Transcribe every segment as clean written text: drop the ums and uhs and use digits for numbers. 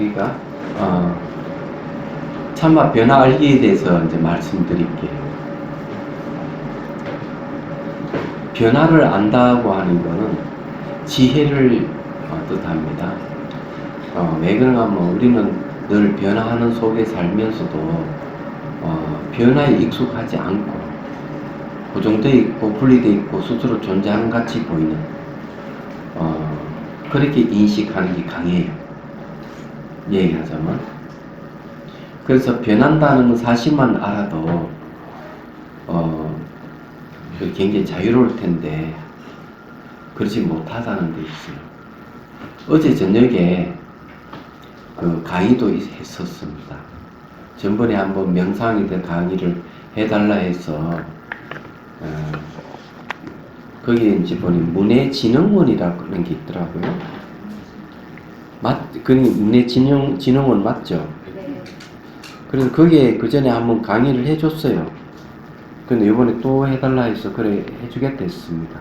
우리가 참마 변화 알기에 대해서 이제 말씀드릴게요. 변화를 안다고 하는 것은 지혜를 뜻합니다. 왜 그런가 하면 우리는 늘 변화하는 속에 살면서도 변화에 익숙하지 않고 고정되어 있고 분리되어 있고 스스로 존재하는 같이 보이는 그렇게 인식하는 게 강해요. 얘기하자면. 그래서 변한다는 사실만 알아도 굉장히 자유로울 텐데 그렇지 못하다는 데 있어요. 어제 저녁에 그 강의도 했었습니다. 전번에 한번 명상에 대한 강의를 해달라 해서 거기에 이제 보니 문해진흥원이라는 게 있더라고요. 문해진흥원 맞죠? 네. 그래서 거기에 그 전에 한번 강의를 해줬어요. 근데 이번에 또 해달라 해서 그래 해주겠다 했습니다.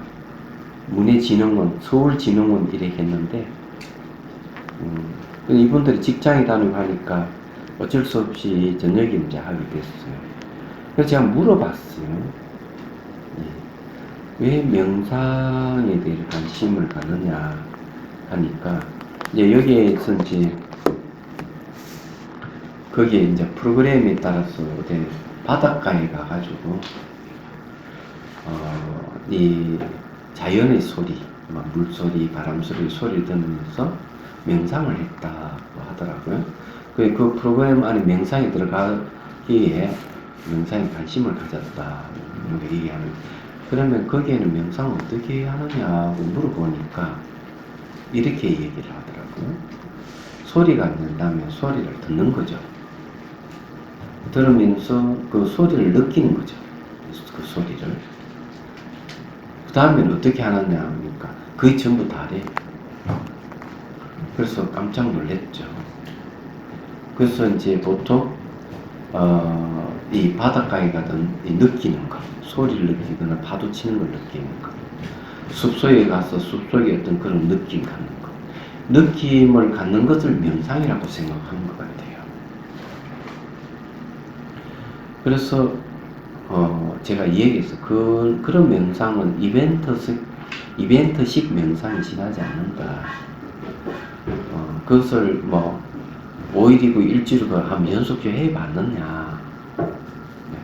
문해진흥원, 서울진흥원 이렇게 했는데 이분들이 직장에 다니고 하니까 어쩔 수 없이 저녁에 이제 하게 됐어요. 그래서 제가 물어봤어요. 왜 명상에 대해 관심을 갖느냐 하니까 이제 여기에서 이제 거기에 이제 프로그램에 따라서 바닷가에 가가지고 이 자연의 소리, 물소리, 바람소리 소리를 들으면서 명상을 했다고 하더라고요. 그 프로그램 안에 명상에 들어가기에 명상에 관심을 가졌다 이렇게 얘기하는. 그러면 거기에는 명상을 어떻게 하느냐고 물어보니까 이렇게 얘기를 하더라고요. 소리가 난다면 소리를 듣는 거죠. 들으면서 그 소리를 느끼는 거죠. 그 소리를. 그 다음에는 어떻게 하느냐 하니까 거의 전부 다래요. 그래서 깜짝 놀랐죠. 그래서 이제 보통 이 바닷가에 가든 이 느끼는 것, 소리를 느끼거나 파도 치는 걸 느끼는 것, 숲속에 가서 숲속의 어떤 그런 느낌 갖는 것, 느낌을 갖는 것을 명상이라고 생각하는 것 같아요. 그래서 제가 이 얘기해서 그런 명상은 이벤트식 명상이 지나지 않는다. 그것을 5일이고 일주일이고 하면 연속적으로 해봤느냐.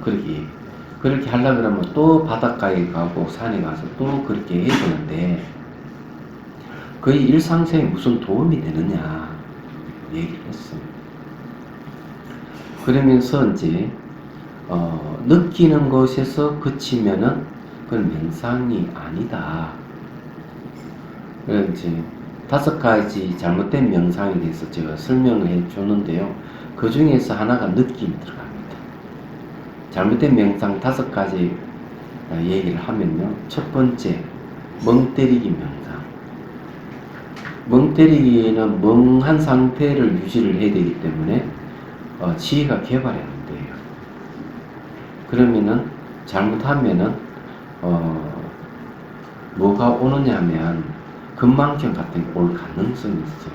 그렇게 하려고 그러면 또 바닷가에 가고 산에 가서 또 그렇게 해야 되는데 거의 일상생에 무슨 도움이 되느냐 얘기를 했어요. 그러면서 이제 느끼는 것에서 그치면은 그건 명상이 아니다. 그래서 이제 5가지 잘못된 명상에 대해서 제가 설명을 해 줬는데요. 그 중에서 하나가 느낌이 들어갑니다. 잘못된 명상 5가지 얘기를 하면요. 첫 번째, 멍 때리기 명상. 멍 때리기는 멍한 상태를 유지를 해야 되기 때문에 지혜가 개발이 안 돼요. 그러면은 잘못하면은 뭐가 오느냐 하면 건망증 같은 게 올 가능성이 있어요.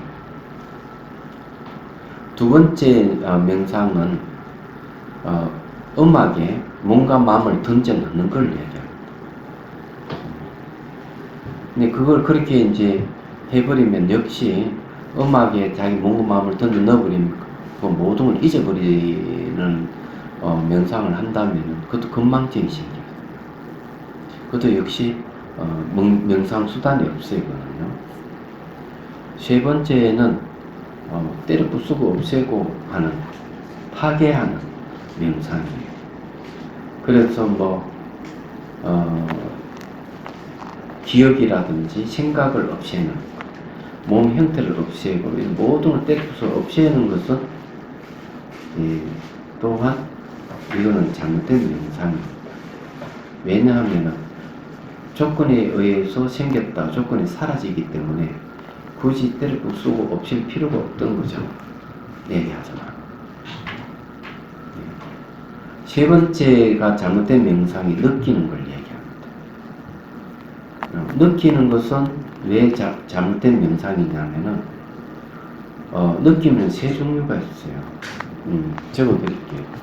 두 번째 명상은 음악에 몸과 마음을 던져 넣는 걸 얘기합니다. 근데 그걸 그렇게 이제 해버리면 역시 음악에 자기 몸과 마음을 던져 넣어버리면 그 모든 걸 잊어버리는 명상을 한다면 그것도 건망증이 생겨요. 그것도 역시 명상 수단이 없애거든요. 세 번째는 때려 부수고 없애고 하는, 파괴하는 명상이에요. 그래서 기억이라든지 생각을 없애는, 몸 형태를 없애고 모든 걸 때려 부수고 없애는 것은 또한 이거는 잘못된 명상입니다. 왜냐하면 조건에 의해서 생겼다 조건이 사라지기 때문에 굳이 때려 부수고 없앨 필요가 없던 거죠. 얘기하자면. 세 번째가 잘못된 명상이 느끼는 걸 얘기합니다. 느끼는 것은 왜 잘못된 명상이냐면은 느낌은 세 종류가 있어요. 적어드릴게요.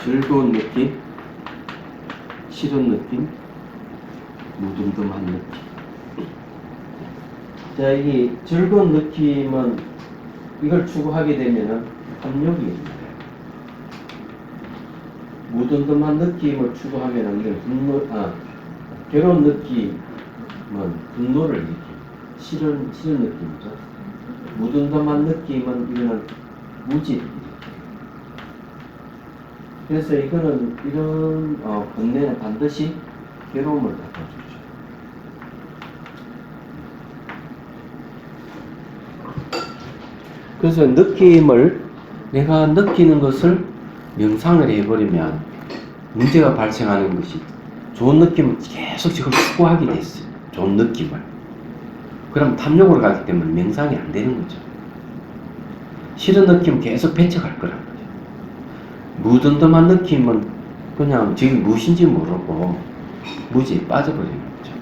즐거운 느낌, 싫은 느낌, 무덤덤한 느낌. 자, 이 즐거운 느낌은 이걸 추구하게 되면은 탐욕이 있는 거예요. 무덤덤한 느낌을 추구하면은 이건 괴로운 느낌은 분노를 일으킵니다. 싫은 느낌이죠. 무덤덤한 느낌은 이거는 무지를 일으켜요. 그래서 이거는 이런 번뇌는 반드시 괴로움을 갖다 주죠. 그래서 느낌을 내가 느끼는 것을 명상을 해버리면 문제가 발생하는 것이 좋은 느낌을 계속 지금 추구하게 됐어요. 좋은 느낌을. 그럼 탐욕으로 가기 때문에 명상이 안 되는 거죠. 싫은 느낌 계속 배척할 거란 거죠. 무덤덤한 느낌은 그냥 지금 무엇인지 모르고 무지에 빠져버리는 거죠.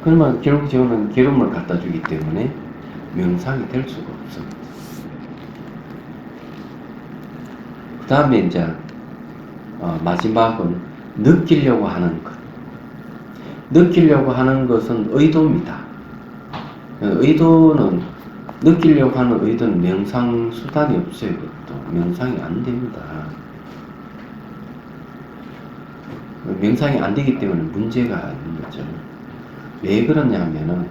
그러면 결국 저는 괴로움을 갖다 주기 때문에 명상이 될 수가 없습니다. 그 다음에 이제 마지막은 느끼려고 하는 것. 느끼려고 하는 것은 의도입니다. 의도는 느끼려고 하는 의도는 명상 수단이 없어요. 그것도 명상이 안 됩니다. 명상이 안 되기 때문에 문제가 있는 거죠. 왜 그러냐면은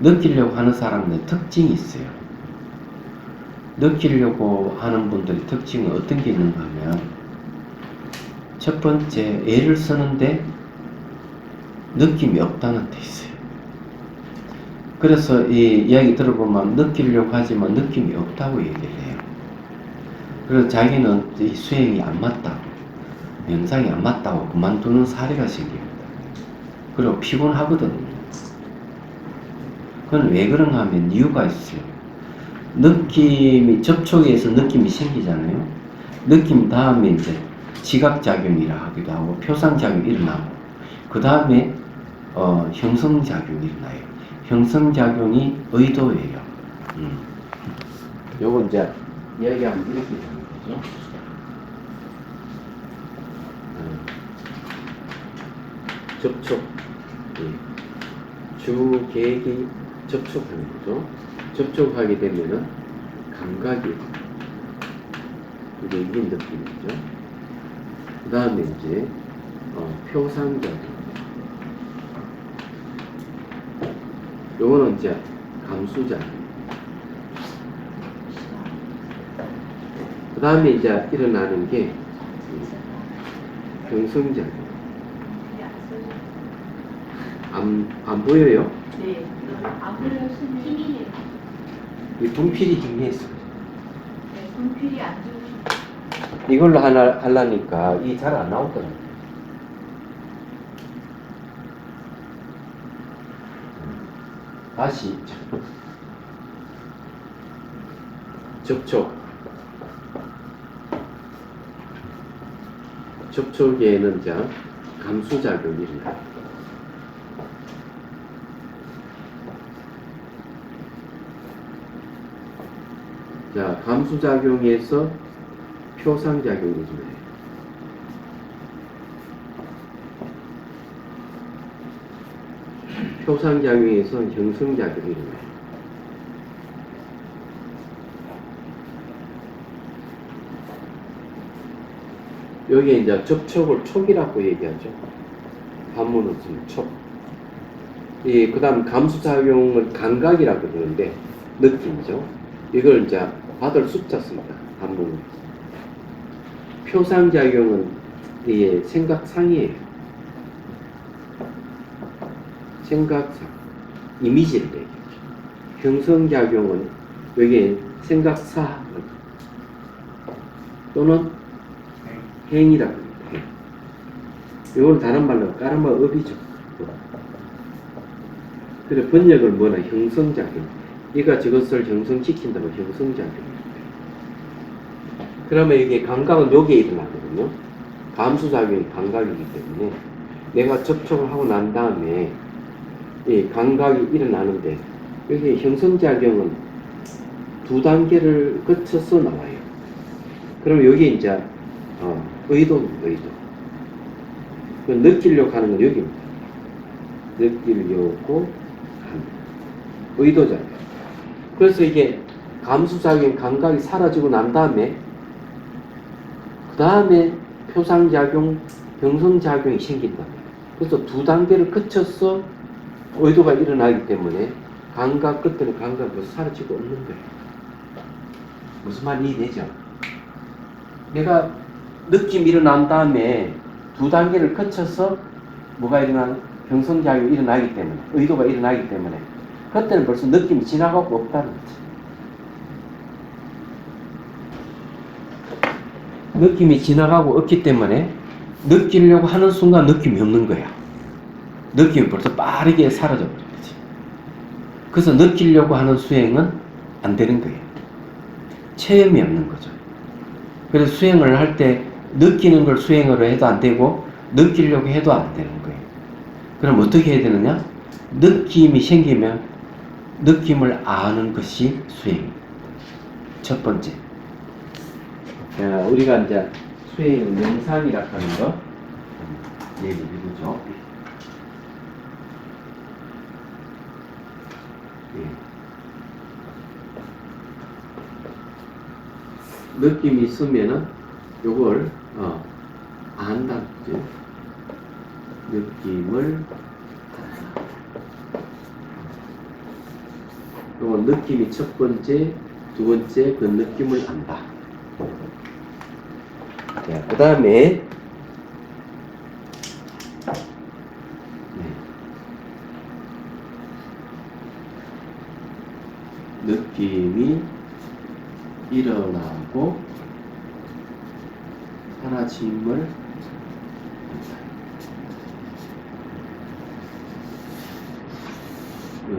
느끼려고 하는 사람들의 특징이 있어요. 느끼려고 하는 분들의 특징은 어떤 게 있는가 하면 첫 번째, 애를 쓰는데 느낌이 없다는 데 있어요. 그래서 이 이야기 들어보면 느끼려고 하지만 느낌이 없다고 얘기를 해요. 그래서 자기는 이 수행이 안 맞다고, 명상이 안 맞다고 그만두는 사례가 생깁니다. 그리고 피곤하거든요. 그건 왜 그런가 하면 이유가 있어요. 느낌이, 접촉에서 느낌이 생기잖아요. 느낌 다음에 이제 지각작용이라 하기도 하고 표상작용이 일어나고 그 다음에 형성작용이 일어나요. 형성작용이 의도예요. 요건 이제 이야기하면 이렇게 되는 거죠. 접촉, 주 계획이 접촉하는 거죠. 접촉하게 되면은 감각이 이게 이긴 느낌이죠. 그 다음에 이제 표상작용. 요거는 이제 감수작용. 그 다음에 이제 일어나는 게 형성작용. 안 보여요? 네. 안 보여요. 힘이네요. 이 분필이 희미했어요. 네, 분필이 안 좋으시죠. 이걸로 하나 하려니까 이 잘 안 나오더라고요. 다시 접촉에는 이제 감수작용이 일어나요. 자, 감수작용에서 표상작용이 일어나요. 표상작용에서 형성작용이 일어나요. 여기에 이제 접촉을 촉이라고 얘기하죠. 한문으로 쓰면 촉. 그 다음 감수작용을 감각이라고 그러는데 느낌이죠. 이걸 이제 받을 숫자 씁니다. 한문으로. 표상작용은 이게 생각상이에요. 생각상. 이미지를 얘기하죠. 형성작용은 여기에 생각사 또는 행이라고 합니다. 이걸 다른 말로 까르마 업이죠. 그래 번역을 뭐나 형성작용. 이가 저것을 형성시킨다고 형성작용입니다. 그러면 이게 감각은 여기에 일어나거든요. 감수작용이 감각이기 때문에 내가 접촉을 하고 난 다음에 이 감각이 일어나는데 여기 형성작용은 두 단계를 거쳐서 나와요. 그럼 여기 이제 의도입니다. 의도. 그 느끼려고 하는 건 여기입니다. 느끼려고 하는 의도작용. 그래서 이게 감수작용, 감각이 사라지고 난 다음에 그 다음에 표상작용, 병성작용이 생긴다. 그래서 두 단계를 거쳐서 의도가 일어나기 때문에 감각 끝에는 감각이 벌써 사라지고 없는 거예요. 무슨 말이 이해되죠? 내가 느낌이 일어난 다음에 두 단계를 거쳐서 뭐가 일어나는 병성작용이 일어나기 때문에 의도가 일어나기 때문에 그때는 벌써 느낌이 지나가고 없다는 거죠. 느낌이 지나가고 없기 때문에 느끼려고 하는 순간 느낌이 없는 거야. 느낌이 벌써 빠르게 사라져 버린 거지. 그래서 느끼려고 하는 수행은 안 되는 거예요. 체험이 없는 거죠. 그래서 수행을 할 때 느끼는 걸 수행으로 해도 안 되고 느끼려고 해도 안 되는 거예요. 그럼 어떻게 해야 되느냐? 느낌이 생기면 느낌을 아는 것이 수행입니다. 첫 번째. 자, 우리가 이제 수행의 명상이라 하는 거 얘기를 해보죠. 느낌이 있으면은 요걸 안다. 느낌을 안다. 요건 느낌이 첫 번째, 두 번째 그 느낌을 안다. 자, 그 다음에 느낌이 일어나고 사라짐을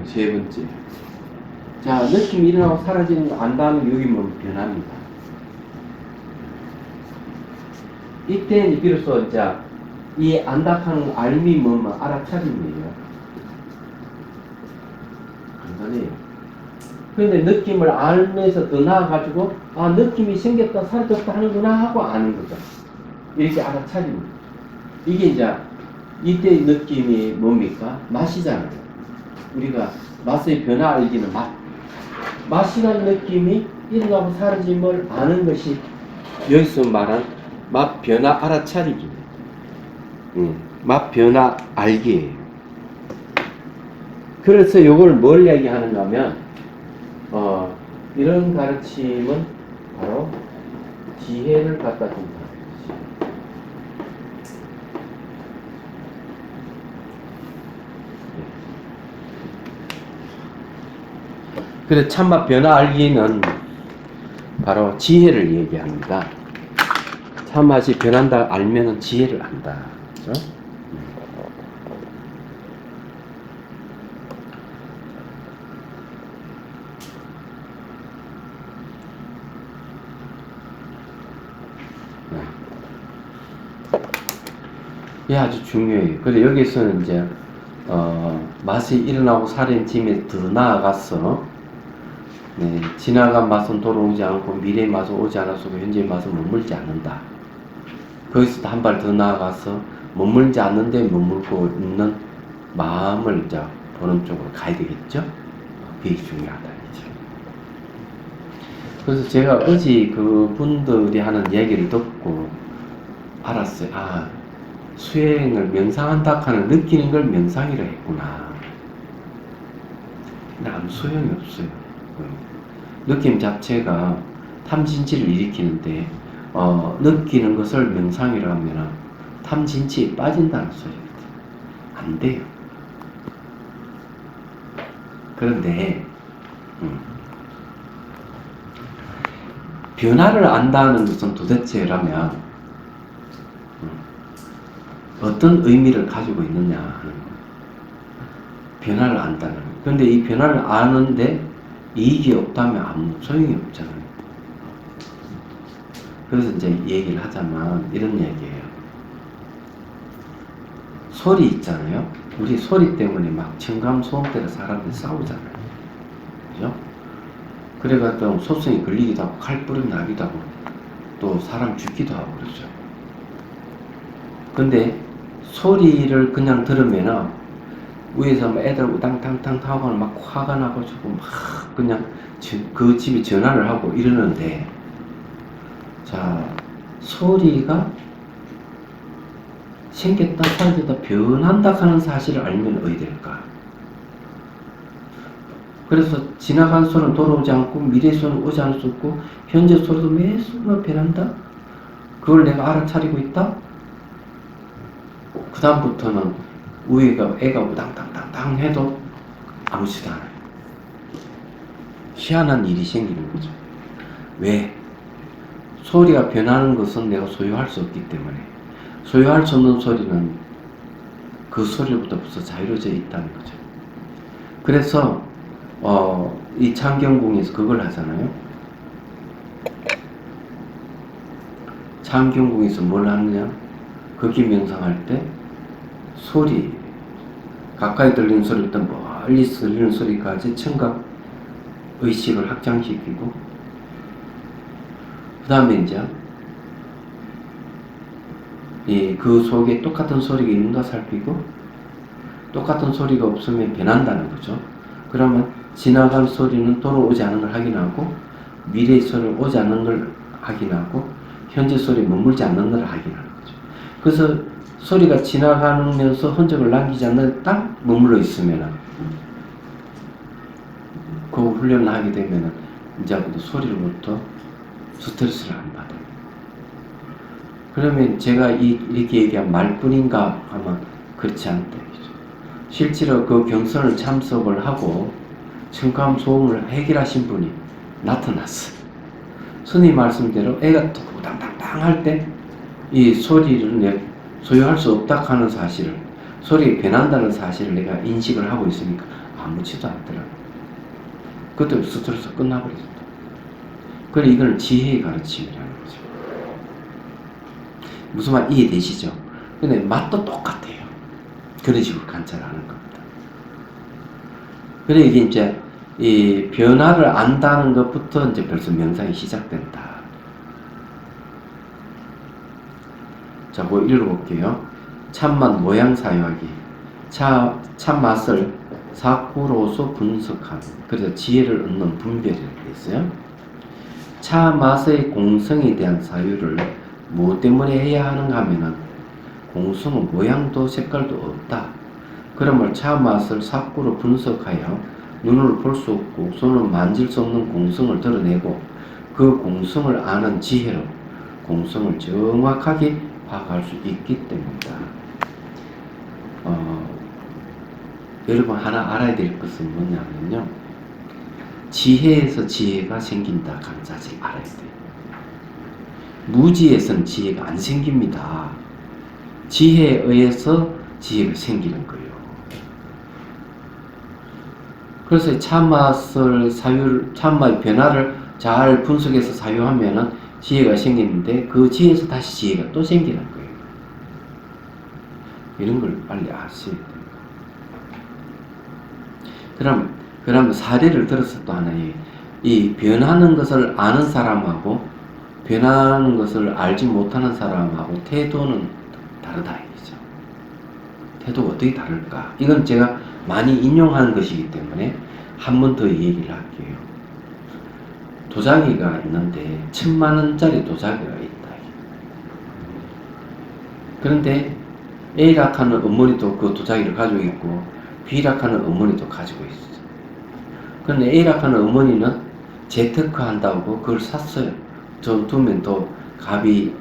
세 번째. 자, 느낌이 일어나고 사라지는 거 안다면 여기 뭐 변합니다. 이때 비로소 이제 이 안다하는 알미 뭐뭐 알아차림이에요. 간단해요. 그런데 느낌을 알면서 더 나아가지고 아 느낌이 생겼다 사라졌다 하는구나 하고 아는 거죠. 이렇게 알아차립니다. 이게 이제 이때의 느낌이 뭡니까? 맛이잖아요. 우리가 맛의 변화 알기는 맛이라는 느낌이 일어나고 사라짐을 아는 것이 여기서 말한 맛 변화 알아차리기입니다. 맛 변화 알기예요. 그래서 이걸 뭘 얘기하는가 하면 이런 가르침은 바로 지혜를 갖다 준다. 그래서 참맛 변화 알기는 바로 지혜를 얘기합니다. 참맛이 변한다 알면은 지혜를 안다. 그렇죠? 이게 아주 중요해요. 그래서 여기서는 이제 맛이 일어나고 사라짐에 더 나아가서 지나간 맛은 돌아오지 않고 미래의 맛은 오지 않았어도 현재의 맛은 머물지 않는다. 거기서도 한 발 더 나아가서 머물지 않는데 머물고 있는 마음을 이제 보는 쪽으로 가야 되겠죠? 그게 중요하다. 그래서 제가 어제 그 분들이 하는 얘기를 듣고 알았어요. 아, 수행을 명상한다 하는 느끼는 걸 명상이라 했구나. 근데 아무 소용이 없어요. 느낌 자체가 탐진치를 일으키는데 느끼는 것을 명상이라 하면 탐진치에 빠진다는 소리거든요. 안 돼요. 그런데 변화를 안다는 것은 도대체라면 어떤 의미를 가지고 있느냐 하는 거예요. 변화를 안다는 거예요. 그런데 이 변화를 아는데 이익이 없다면 아무 소용이 없잖아요. 그래서 이제 얘기를 하자면 이런 얘기예요. 소리 있잖아요. 우리 소리 때문에 막 청감 소음 때문에 사람들이 싸우잖아요. 그죠? 그래가지고 소송이 걸리기도 하고 칼부림 나기도 하고 또 사람 죽기도 하고 그러죠. 근데 소리를 그냥 들으면은 위에서 막 애들 우당탕탕 하고 막 화가 나가지고 막 그냥 그 집에 전화를 하고 이러는데, 자, 소리가 생겼다 사라졌다 변한다 하는 사실을 알면 어디 될까? 그래서 지나간 소리는 돌아오지 않고 미래 소리는 오지 않을 수 없고 현재 소리도 매 순간 변한다? 그걸 내가 알아차리고 있다? 그 다음부터는 우리가 애가 우당탕탕탕 해도 아무렇지도 않아요. 희한한 일이 생기는 거죠. 왜? 소리가 변하는 것은 내가 소유할 수 없기 때문에. 소유할 수 없는 소리는 그 소리로부터 벌써 자유로워져 있다는 거죠. 그래서 이 창경궁에서 그걸 하잖아요. 창경궁에서 뭘 하느냐? 거기 명상할 때 소리, 가까이 들리는 소리부터 멀리 들리는 소리까지 청각 의식을 확장시키고, 그 다음에 이제 그 속에 똑같은 소리가 있는가 살피고, 똑같은 소리가 없으면 변한다는 거죠. 그러면 지나간 소리는 돌아오지 않는 걸 확인하고, 미래의 소리는 오지 않는 걸 확인하고, 현재 소리 머물지 않는 걸 확인하는 거죠. 그래서 소리가 지나가면서 흔적을 남기지 않는 딱 머물러 있으면은, 그 훈련을 하게 되면은 이제부터 소리로부터 스트레스를 안 받아요. 그러면 제가 이렇게 얘기한 말뿐인가 하면 그렇지 않다. 실제로 그 경선을 참석을 하고 청감 소음을 해결하신 분이 나타났어요. 스님 말씀대로 애가 우당당당 할 때 이 소리를 소유할 수 없다 하는 사실을, 소리가 변한다는 사실을 내가 인식을 하고 있으니까 아무렇지도 않더라고요. 그때 스트레스 끝나버렸습니다. 그래, 이걸 지혜의 가르침이라는 거죠. 무슨 말 이해되시죠? 근데 맛도 똑같아요. 그런 식으로 관찰하는 겁니다. 그래, 이게 이제 이 변화를 안다는 것부터 이제 벌써 명상이 시작된다. 자, 뭐 읽어볼게요. 참맛 모양 사유하기. 참맛을 사구로서 분석하는. 그래서 지혜를 얻는 분별이라고 했어요. 참맛의 공성에 대한 사유를 뭐 때문에 해야 하는가 하면은 공성은 모양도 색깔도 없다. 그러면 참맛을 사구로 분석하여 눈으로 볼 수 없고 손으로 만질 수 없는 공성을 드러내고 그 공성을 아는 지혜로 공성을 정확하게 파악할 수 있기 때문이다. 여러분 하나 알아야 될 것은 뭐냐면요. 지혜에서 지혜가 생긴다 하는 사실 알아야 돼요. 무지에서는 지혜가 안 생깁니다. 지혜에 의해서 지혜가 생기는 거예요. 그래서 참맛의 변화를 잘 분석해서 사유하면은 지혜가 생기는데 그 지혜에서 다시 지혜가 또 생기는 거예요. 이런 걸 빨리 아셔야 돼요. 그럼 사례를 들어서 또 하나의 이 변하는 것을 아는 사람하고 변하는 것을 알지 못하는 사람하고 태도는 다르다 이거죠. 태도가 어떻게 다를까? 이건 제가 많이 인용한 것이기 때문에 한 번 더 얘기를 할게요. 도자기가 있는데 10,000원짜리 도자기가 있다. 그런데 A락하는 어머니도 그 도자기를 가지고 있고 B락하는 어머니도 가지고 있어요. 그런데 A락하는 어머니는 재테크 한다고 그걸 샀어요. 저 두면 또 값이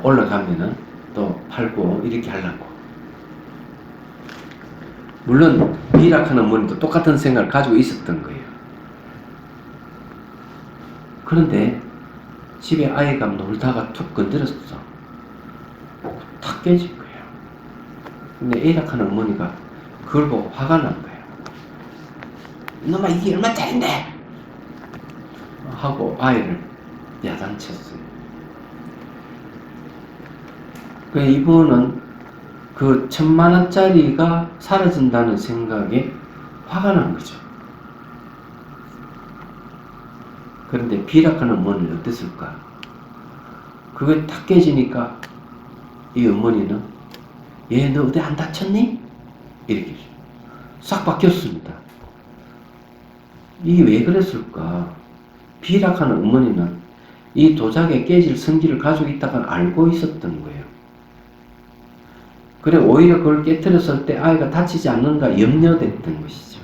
올라가면은 또 팔고 이렇게 하려고. 물론 B락하는 어머니도 똑같은 생각을 가지고 있었던 거예요. 그런데 집에 아이가 놀다가 툭 건드렸어. 탁 깨진 거예요. 근데 A락하는 어머니가 그걸 보고 화가 난 거예요. 이놈아 이게 얼마짜린데? 하고 아이를 야단쳤어요. 그 이분은 그 1,000만 원짜리가 사라진다는 생각에 화가 난 거죠. 그런데 비락하는 어머니는 어땠을까? 그게 탁 깨지니까 이 어머니는 얘 너 어디 안 다쳤니? 이렇게 싹 바뀌었습니다. 이게 왜 그랬을까? 비락하는 어머니는 이 도자기에 깨질 성질을 가지고 있다가 알고 있었던 거예요. 그래 오히려 그걸 깨뜨렸을 때 아이가 다치지 않는가 염려됐던 것이죠.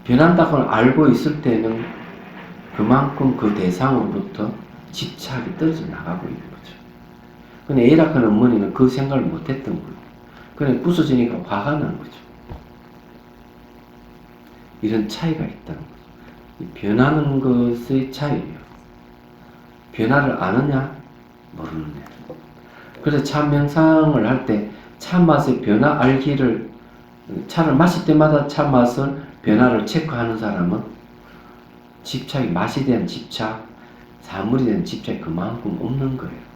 변한다고 알고 있을 때는 그만큼 그 대상으로부터 집착이 떨어져 나가고 있는 거죠. 근데 A락하는 어머니는 그 생각을 못했던 거예요. 그래 부서지니까 화가 난 거죠. 이런 차이가 있다는 거죠. 이 변하는 것의 차이예요. 변화를 아느냐 모르느냐. 그래서 차 명상을 할 때 차 맛의 변화 알기를 차를 마실 때마다 차 맛을 변화를 체크하는 사람은 집착이 맛에 대한 집착, 사물에 대한 집착이 그만큼 없는 거예요.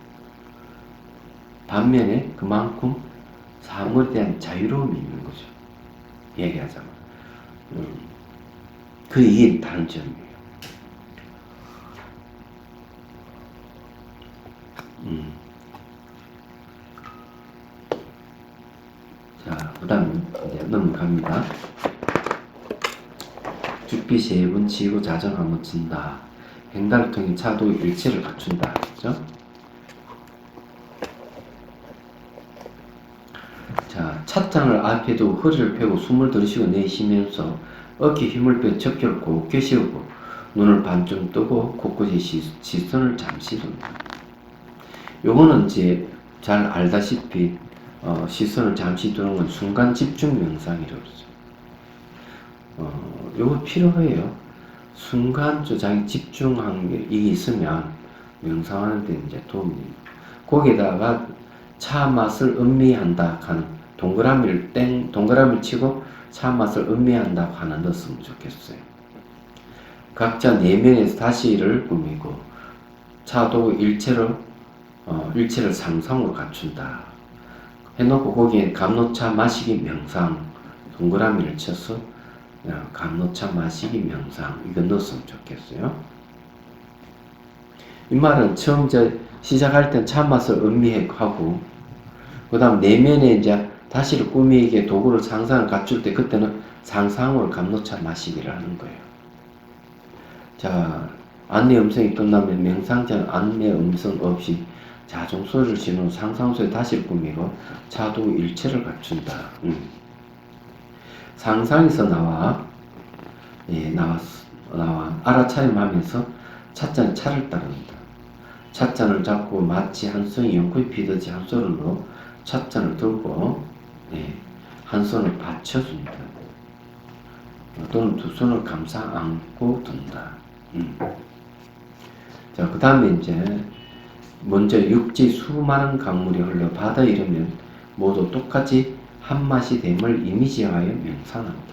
반면에 그만큼 사물에 대한 자유로움이 있는 거죠. 얘기하자면. 이게 다른 점이에요. 자, 그 다음 이제 넘어갑니다. 죽빛이 예분 지고 자정하면 진다. 행달을 통해 차도 일체를 갖춘다. 그죠? 자, 찻잔을 앞에 두고 허리를 펴고 숨을 들이쉬고 내쉬면서 어깨 힘을 빼 적결을 곱게 세우고 눈을 반쯤 뜨고 곳곳에 시선을 잠시 둔다. 요거는 이제 잘 알다시피 시선을 잠시 두는 건 순간 집중 명상이라고 그러죠. 요거 필요해요. 순간 자기 집중한 게 이게 있으면 명상하는 데 이제 도움이 됩니다. 거기에다가 차 맛을 음미한다 하는 동그라미를 치고 차 맛을 음미한다고 하나 넣었으면 좋겠어요. 각자 내면에서 다시를 꾸미고 차도 일체를 상상으로 갖춘다. 해놓고 거기에 감로차 마시기 명상 동그라미를 쳐서 감로차 마시기 명상 이거 넣었으면 좋겠어요. 이 말은 처음 시작할 땐 차 맛을 음미하고 그 다음 내면에 이제 다시를 꾸미기에 도구를 상상을 갖출 때 그때는 상상으로 감로차 마시기를 하는 거예요. 자, 안내 음성이 끝나면 명상자는 안내 음성 없이 자종 소리를 지르는 상상소에 다시를 꾸미고 차도 일체를 갖춘다. 상상에서 나와 알아차림하면서 찻잔에 차를 따른다. 찻잔을 잡고 마치 한 손이 연코에 피듯이 한 손으로 찻잔을 들고 한 손을 받쳐준다. 또는 두 손을 감싸 안고 둔다. 자, 그 다음에 이제 먼저 육지 수많은 강물이 흘러 바다에 이르면 모두 똑같이 한 맛이 됨을 이미지하여 명상한다.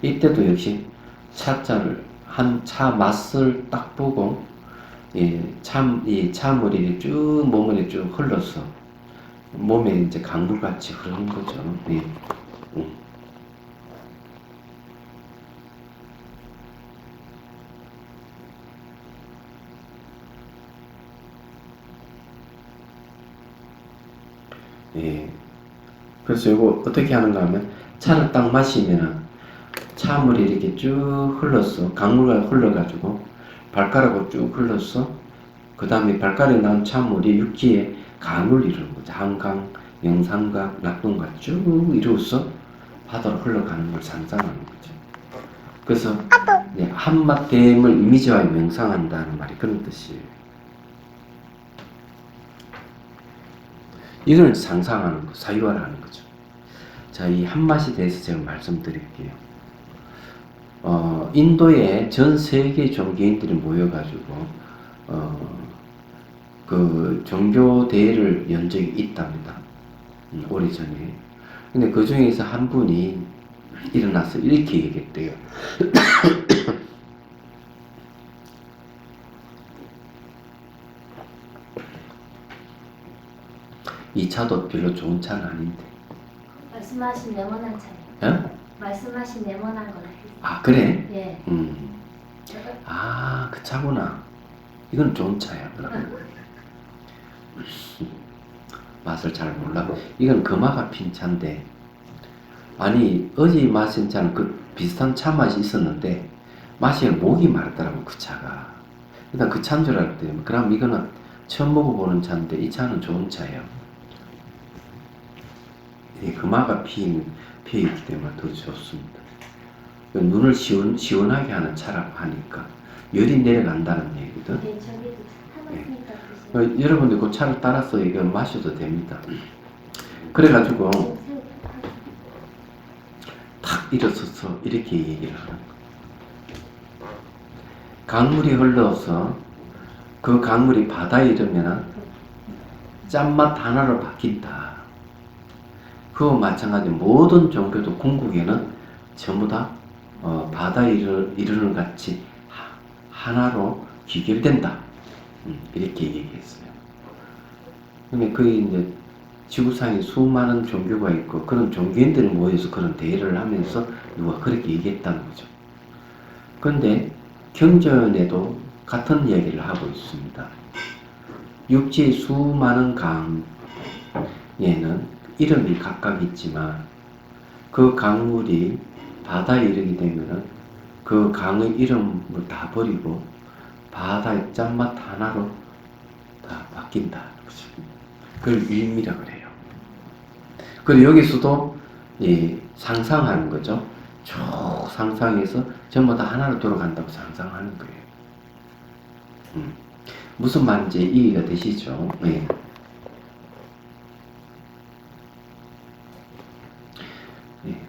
이때도 역시 차잔을 한 차 맛을 딱 보고 이 차물이 쭉 몸에 쭉 흘러서 몸에 이제 강물같이 흐르는 거죠. 그래서 이거 어떻게 하는가 하면 차를 딱 마시면은 차물이 이렇게 쭉 흘러서 강물가 흘러가지고 발가락으로 쭉 흘러서 그 다음에 발가락에 나온 차물이 육지에 강을 이루는 거죠. 한강, 영산강, 낙동강 쭉 이루어서 바다로 흘러가는 걸 상상하는 거죠. 그래서 한맛됨을 이미지화해 명상한다는 말이 그런 뜻이에요. 이걸 상상하는 거, 사유화하는 거죠. 자, 이 한맛에 대해서 제가 말씀드릴게요. 인도에 전 세계 종교인들이 모여가지고 그 종교 대회를 연 적이 있답니다. 오래전에. 근데 그 중에서 한 분이 일어나서 이렇게 얘기했대요. 이 차도 별로 좋은 차는 아닌데. 말씀하신 네모난 차요. 어? 말씀하신 네모난 거랑 아, 그래? 예. 제가 아, 그 차구나. 이건 좋은 차야, 그러면. 맛을 잘 몰라. 이건 금화가 핀 차인데, 아니, 어제 마신 차는 그 비슷한 차 맛이 있었는데, 맛이 목이 마르더라고, 그 차가. 일단 그 차인 줄 알았대요. 그럼 이거는 처음 먹어보는 차인데, 이 차는 좋은 차예요. 이 금화가 피어있기 때문에 더 좋습니다. 눈을 시원하게 하는 차라고 하니까 열이 내려간다는 얘기거든. 예, 저기도 타봤으니까 여러분들 그 차를 따라서 이거 마셔도 됩니다. 그래가지고 탁 일어서서 이렇게 얘기를 하는 거예요. 강물이 흘러서 그 강물이 바다에 이르면 짠맛 하나로 바뀐다. 그와 마찬가지 모든 종교도 궁극에는 전부 다 바다에 이르는 같이 하나로 귀결된다. 이렇게 얘기했어요. 근데 그 이제 지구상에 수많은 종교가 있고 그런 종교인들이 모여서 그런 대회를 하면서 누가 그렇게 얘기했다는 거죠. 그런데 경전에도 같은 얘기를 하고 있습니다. 육지의 수많은 강에는 이름이 각각 있지만 그 강물이 바다에 이르게 되면은 그 강의 이름을 다 버리고 바다의 짠맛 하나로 다 바뀐다. 그걸 유임이라고 그래요. 그리고 여기서도 상상하는 거죠. 쭉 상상해서 전부 다 하나로 돌아간다고 상상하는 거예요. 무슨 말인지 이해가 되시죠? 네. 네.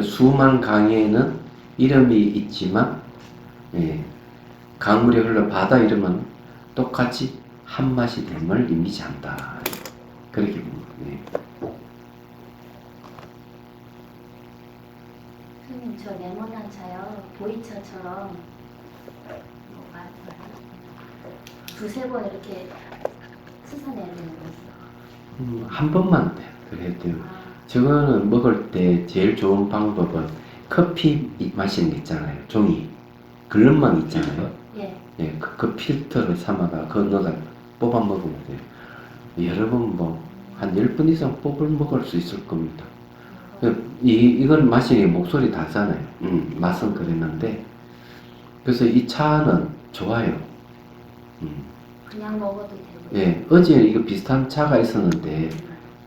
수많은 강에는 이름이 있지만 강물이 흘러 바다 이름은 똑같이 한 맛이 됨을 의미한다. 그렇게 봅니다. 선생님 저 네모난 차요 보이차처럼 두세 번 이렇게 씻어내야 되는 거죠. 한 번만 그래도 저거는 먹을 때 제일 좋은 방법은 커피 마시는 게 있잖아요. 종이 글름망 있잖아요. 예. 그 필터를 삼아가 그거 넣어가 뽑아 먹으면 돼요. 여러 번 한 10번 이상 뽑을 먹을 수 있을 겁니다. 이걸 마시니 목소리 다잖아요. 맛은 그랬는데 그래서 이 차는 좋아요. 그냥 먹어도 되고. 예, 어제 이거 비슷한 차가 있었는데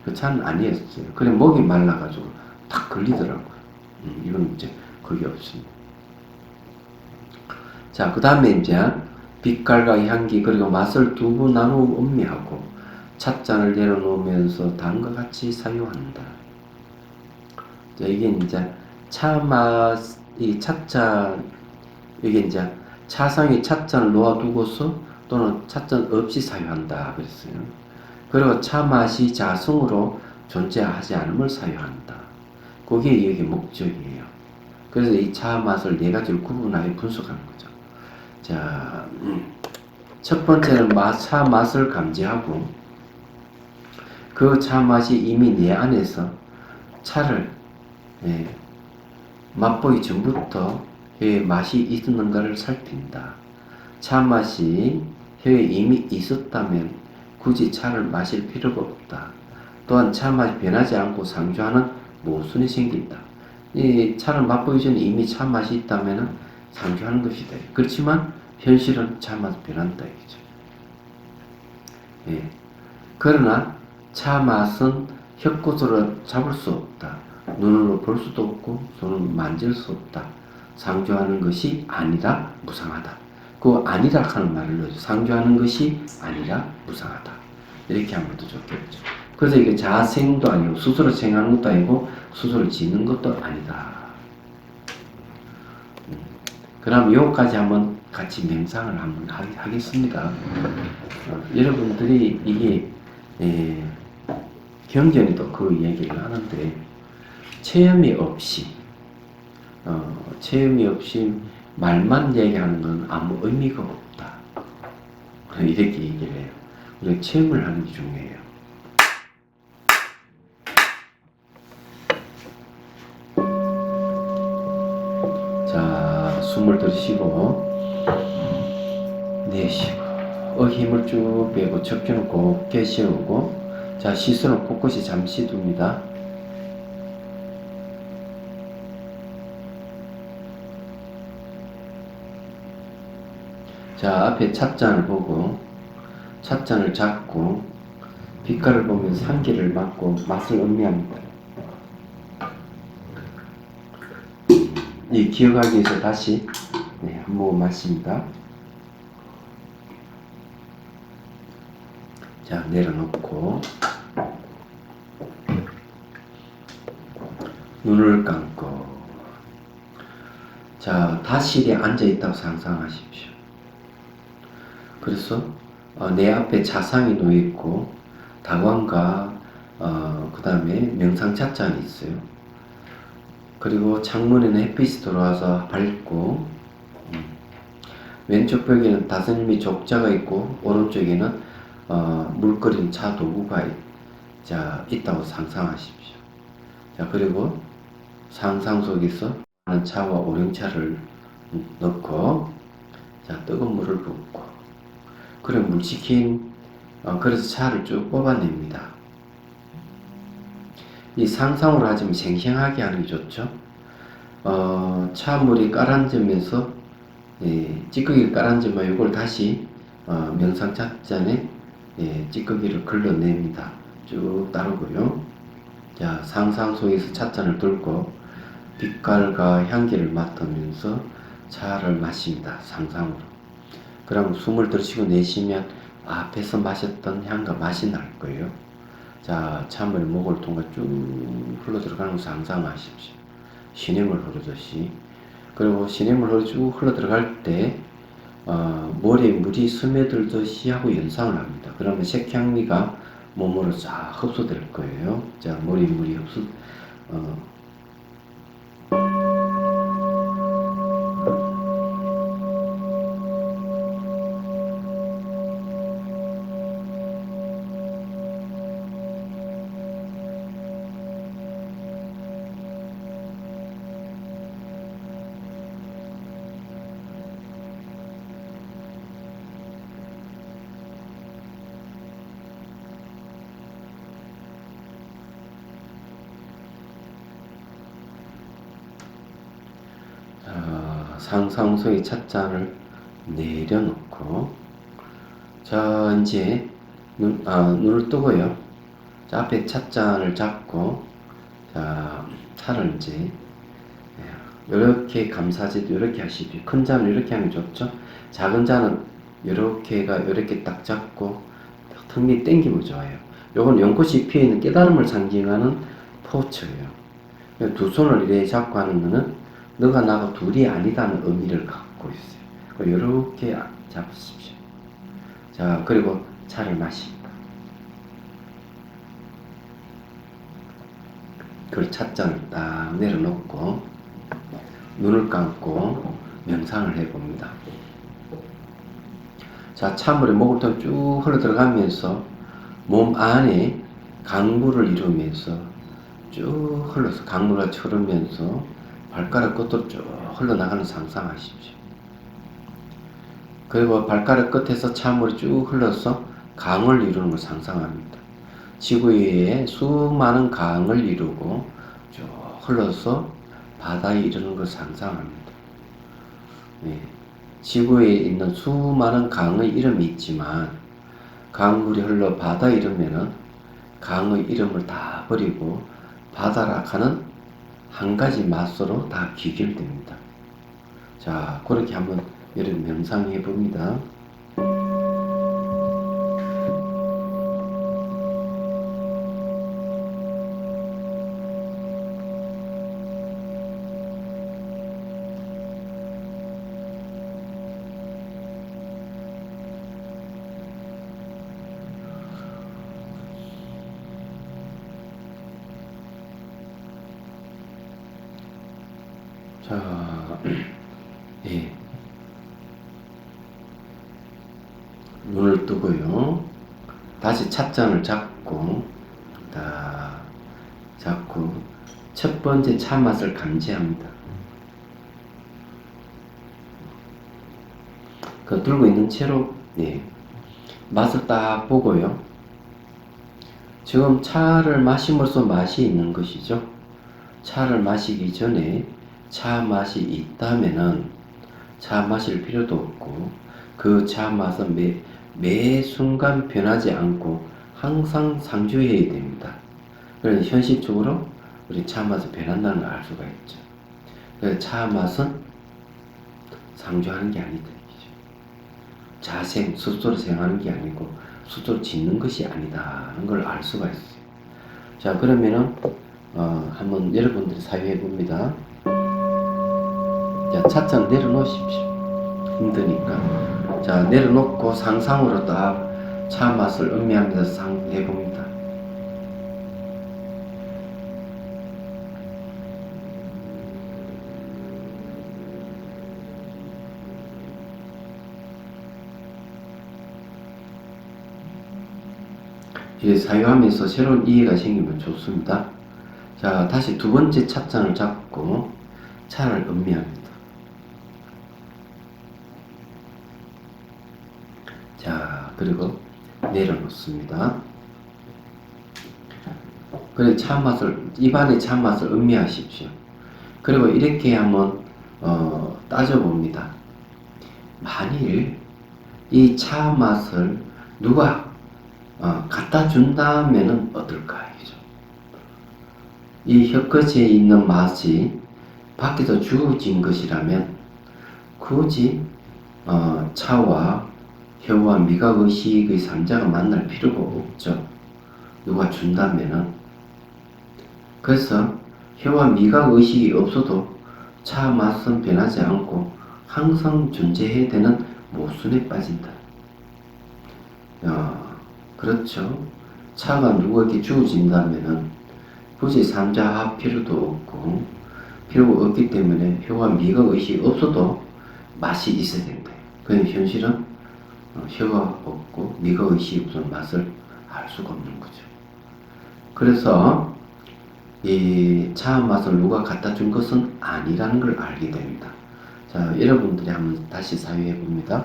그 차는 아니었어요. 그래 목이 말라가지고 탁 걸리더라고요. 이건 이제 그게 없습니다. 자, 그 다음에 이제 빛깔과 향기 그리고 맛을 두고 나누어 음미하고 찻잔을 내려놓으면서 다음과 같이 사유한다. 자, 이게 이제 차맛 이 찻잔 이게 이제 차상에 찻잔을 놓아두고서 또는 찻잔 없이 사유한다 그랬어요. 그리고 차맛이 자성으로 존재하지 않음을 사유한다. 그게 여기 목적이에요. 그래서 이 차맛을 네 가지로 구분하여 분석하는 거죠. 자, 첫 번째는 차 맛을 감지하고 그 차 맛이 이미 내 안에서 차를 맛보기 전부터 혀에 맛이 있는가를 살핀다. 차 맛이 혀에 이미 있었다면 굳이 차를 마실 필요가 없다. 또한 차 맛이 변하지 않고 상주하는 모순이 생긴다. 이 차를 맛보기 전에 이미 차 맛이 있다면 상주하는 것이다. 그렇지만 현실은 차 맛이 변한다 이거죠. 그러나 차 맛은 혀끝으로 잡을 수 없다. 눈으로 볼 수도 없고 손으로 만질 수 없다. 상주하는 것이 아니라 무상하다. 그 아니라 하는 말을 넣어줘. 상주하는 것이 아니라 무상하다. 이렇게 하면 더 좋겠죠. 그래서 이게 자생도 아니고 스스로 생하는 것도 아니고 스스로 짓는 것도 아니다. 그럼 여기까지 한번 같이 명상을 한번 하겠습니다. 여러분들이 이게 경전에도 그 얘기를 하는데 체험이 없이 체험이 없이 말만 얘기하는 건 아무 의미가 없다. 이렇게 얘기를 해요. 우리가 체험을 하는 게 중요해요. 자, 숨을 들이쉬고 내쉬고 힘을 쭉 빼고 척추는 곱게 세우고 자, 시선을 곳곳이 잠시 둡니다. 자, 앞에 찻잔을 보고 찻잔을 잡고 빛깔을 보면서 향기를 맡고 맛을 음미합니다. 이 기억하기 위해서 다시 한 모금 마십니다. 자, 내려놓고 눈을 감고 자, 다실에 앉아있다고 상상하십시오. 그래서 내 앞에 자상이 놓여있고 다광과 그 다음에 명상 찻잔이 있어요. 그리고 창문에는 햇빛이 들어와서 밝고 왼쪽 벽에는 다스님이 족자가 있고 오른쪽에는 물 끓인 차 도구가 있다고 상상하십시오. 자, 그리고 상상 속에서 차와 오령차를 넣고 자, 뜨거운 물을 붓고 그리고 물치킨 그래서 차를 쭉 뽑아냅니다. 이 상상으로 하지만 생생하게 하는 게 좋죠. 차물이 가라앉으면서 찌꺼기가 가라앉으면 이걸 다시 명상 찻잔에 찌꺼기를 걸러냅니다. 쭉 따르고요. 자, 상상 속에서 찻잔을 들고 빛깔과 향기를 맡으면서 차를 마십니다. 상상으로. 그럼 숨을 들이쉬고 내쉬면 앞에서 마셨던 향과 맛이 날 거예요. 자, 찬물이 목을 통해 쭉 흘러 들어가는 걸 상상하십시오. 시냇물 흐르듯이. 그리고 시냇물 쭉 흘러 들어갈 때 머리에 물이 스며들듯이 하고 연상을 합니다. 그러면 색향미가 몸으로 쫙 흡수될 거예요. 자, 머리에 물이 흡수 상상 속의 찻잔을 내려놓고 자, 이제 눈을 뜨고요. 자, 앞에 찻잔을 잡고 자, 차를 이제 이렇게 감사지도 이렇게 하시죠. 큰 잔을 이렇게 하면 좋죠. 작은 잔은 이렇게 딱 잡고 턱 밑 당기면 좋아요. 요건 연꽃이 피어있는 깨달음을 상징하는 포처예요. 두 손을 이렇게 잡고 하는 거는 너가 나가 둘이 아니다는 의미를 갖고 있어요. 이렇게 잡으십시오. 자, 그리고 차를 마십니다. 그 찻잔을 딱 내려놓고 눈을 감고 명상을 해봅니다. 자, 찬물이 목을 통해 쭉 흘러 들어가면서 몸 안에 강물을 이루면서 쭉 흘러서 강물같이 흐르면서 발가락 끝으로 쭉 흘러나가는 상상하십시오. 그리고 발가락 끝에서 찬물이 쭉 흘러서 강을 이루는 걸 상상합니다. 지구 위에 수많은 강을 이루고 쭉 흘러서 바다에 이르는 걸 상상합니다. 지구에 있는 수많은 강의 이름이 있지만 강물이 흘러 바다에 이르면은 강의 이름을 다 버리고 바다라 하는 한 가지 맛으로 다 귀결됩니다. 자, 그렇게 한번 여러분 명상해 봅니다. 자, 예. 눈을 뜨고요. 다시 찻잔을 잡고, 잡고, 첫 번째 차 맛을 감지합니다. 그 들고 있는 채로, 예. 맛을 딱 보고요. 지금 차를 마심으로써 맛이 있는 것이죠. 차를 마시기 전에 차 맛이 있다면은 차 마실 필요도 없고 그 차 맛은 매 순간 변하지 않고 항상 상주해야 됩니다. 그래서 현실적으로 우리 차 맛이 변한다는 걸 알 수가 있죠. 그래서 차 맛은 상주하는 게 아니다. 자생, 스스로 생하는 게 아니고 스스로 짓는 것이 아니다는 걸 알 수가 있어요. 자, 그러면은 한번 여러분들이 사용해 봅니다. 자, 찻잔 내려놓으십시오. 힘드니까. 자, 내려놓고 상상으로 딱 차 맛을 음미하면서 상해 봅니다. 이게 사유하면서 새로운 이해가 생기면 좋습니다. 자, 다시 두 번째 찻잔을 잡고 차를 음미합니다. 자, 그리고 내려놓습니다. 그리고 차 맛을, 입안의 차 맛을 음미하십시오. 그리고 이렇게 한번 따져봅니다. 만일 이 차 맛을 누가 갖다 준다면은 어떨까? 이 혀끝에 있는 맛이 밖에서 주어진 것이라면 굳이 차와 혀와 미각 의식의 삼자가 만날 필요가 없죠. 누가 준다면은. 그래서 혀와 미각 의식이 없어도 차 맛은 변하지 않고 항상 존재해야 되는 모순에 빠진다. 그렇죠. 차가 누구에게 주어진다면은 굳이 삼자할 필요도 없고 필요가 없기 때문에 혀와 미각 의식이 없어도 맛이 있어야 된다. 그런데 현실은 혀가 없고 미각 의식이 없어서 맛을 알 수가 없는 거죠. 그래서 이 차 맛을 누가 갖다 준 것은 아니라는 걸 알게 됩니다. 자, 여러분들이 한번 다시 사용해 봅니다.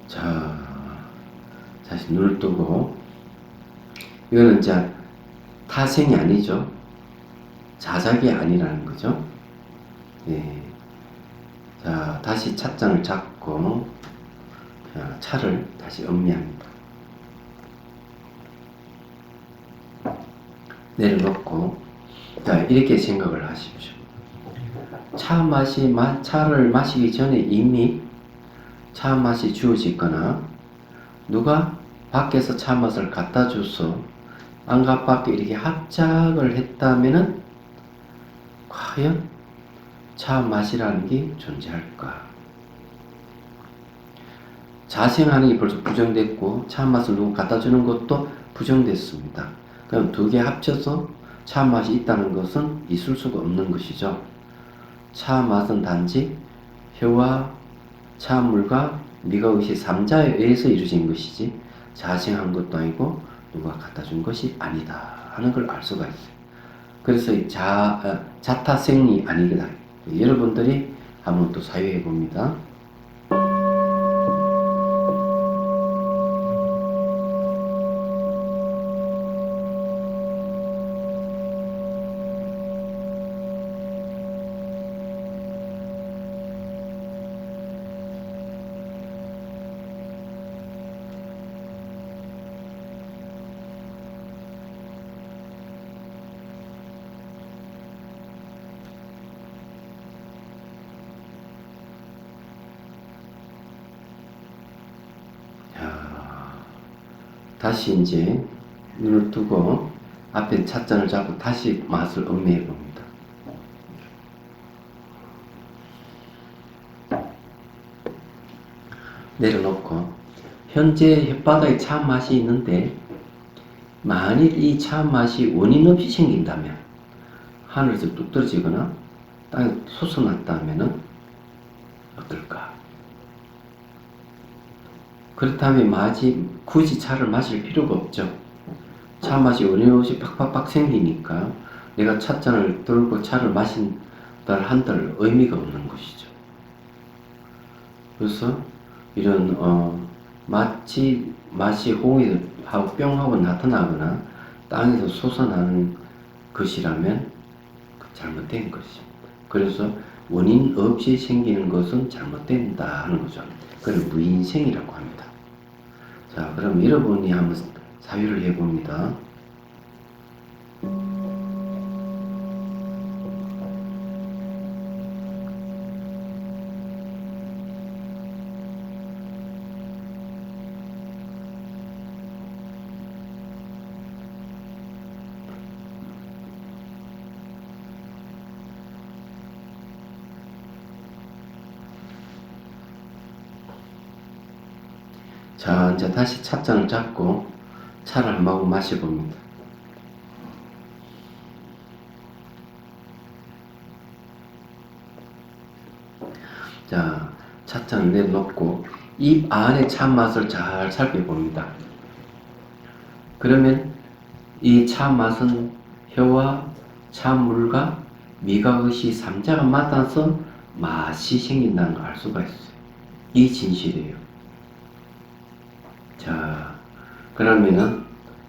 자, 다시 눈을 뜨고, 이거는 이제 타생이 아니죠. 자작이 아니라는 거죠. 예. 자, 다시 찻잔을 잡고, 자, 차를 다시 음미합니다. 내려놓고, 자, 이렇게 생각을 하십시오. 차를 마시기 전에 이미 차 맛이 주어지거나 누가 밖에서 차 맛을 갖다 줘서 안갑밖에 이렇게 합작을 했다면은 과연 차 맛이라는 게 존재할까? 자생하는 게 벌써 부정됐고 차 맛을 누가 갖다 주는 것도 부정됐습니다. 그럼 두 개 합쳐서 차 맛이 있다는 것은 있을 수가 없는 것이죠. 차 맛은 단지 혀와 차물과 미각의식 3자에 의해서 이루어진 것이지 자생한 것도 아니고 누가 갖다 준 것이 아니다 하는 걸 알 수가 있어요. 그래서 자타생이 아니거든. 여러분들이 한번 또 사유해 봅니다. 다시 이제 눈을 뜨고 앞에 찻잔을 잡고 다시 맛을 음미해 봅니다. 내려놓고 현재 혓바닥에 차 맛이 있는데 만일 이 차 맛이 원인 없이 생긴다면 하늘에서 뚝 떨어지거나 땅에 솟아났다면 어떨까? 그렇다면 굳이 차를 마실 필요가 없죠. 차 맛이 원인 없이 팍팍팍 생기니까 내가 찻잔을 들고 차를 마신다 한들 의미가 없는 것이죠. 그래서 이런 마치 맛이 호응하고 뿅 하고 나타나거나 땅에서 솟아나는 것이라면 잘못된 것입니다. 그래서 원인 없이 생기는 것은 잘못된다 하는 거죠. 그걸 무인생이라고 합니다. 자, 그럼 여러분이 한번 사유를 해봅니다. 자, 이제 다시 찻잔을 잡고 차를 한 모금 마셔봅니다. 자, 찻잔을 내놓고 입 안에 찬맛을 잘 살펴봅니다. 그러면 이 찬맛은 혀와 찬물과 미각의 삼자가 만나서 맛이 생긴다는 걸 알 수가 있어요. 이 진실이에요. 자, 그러면은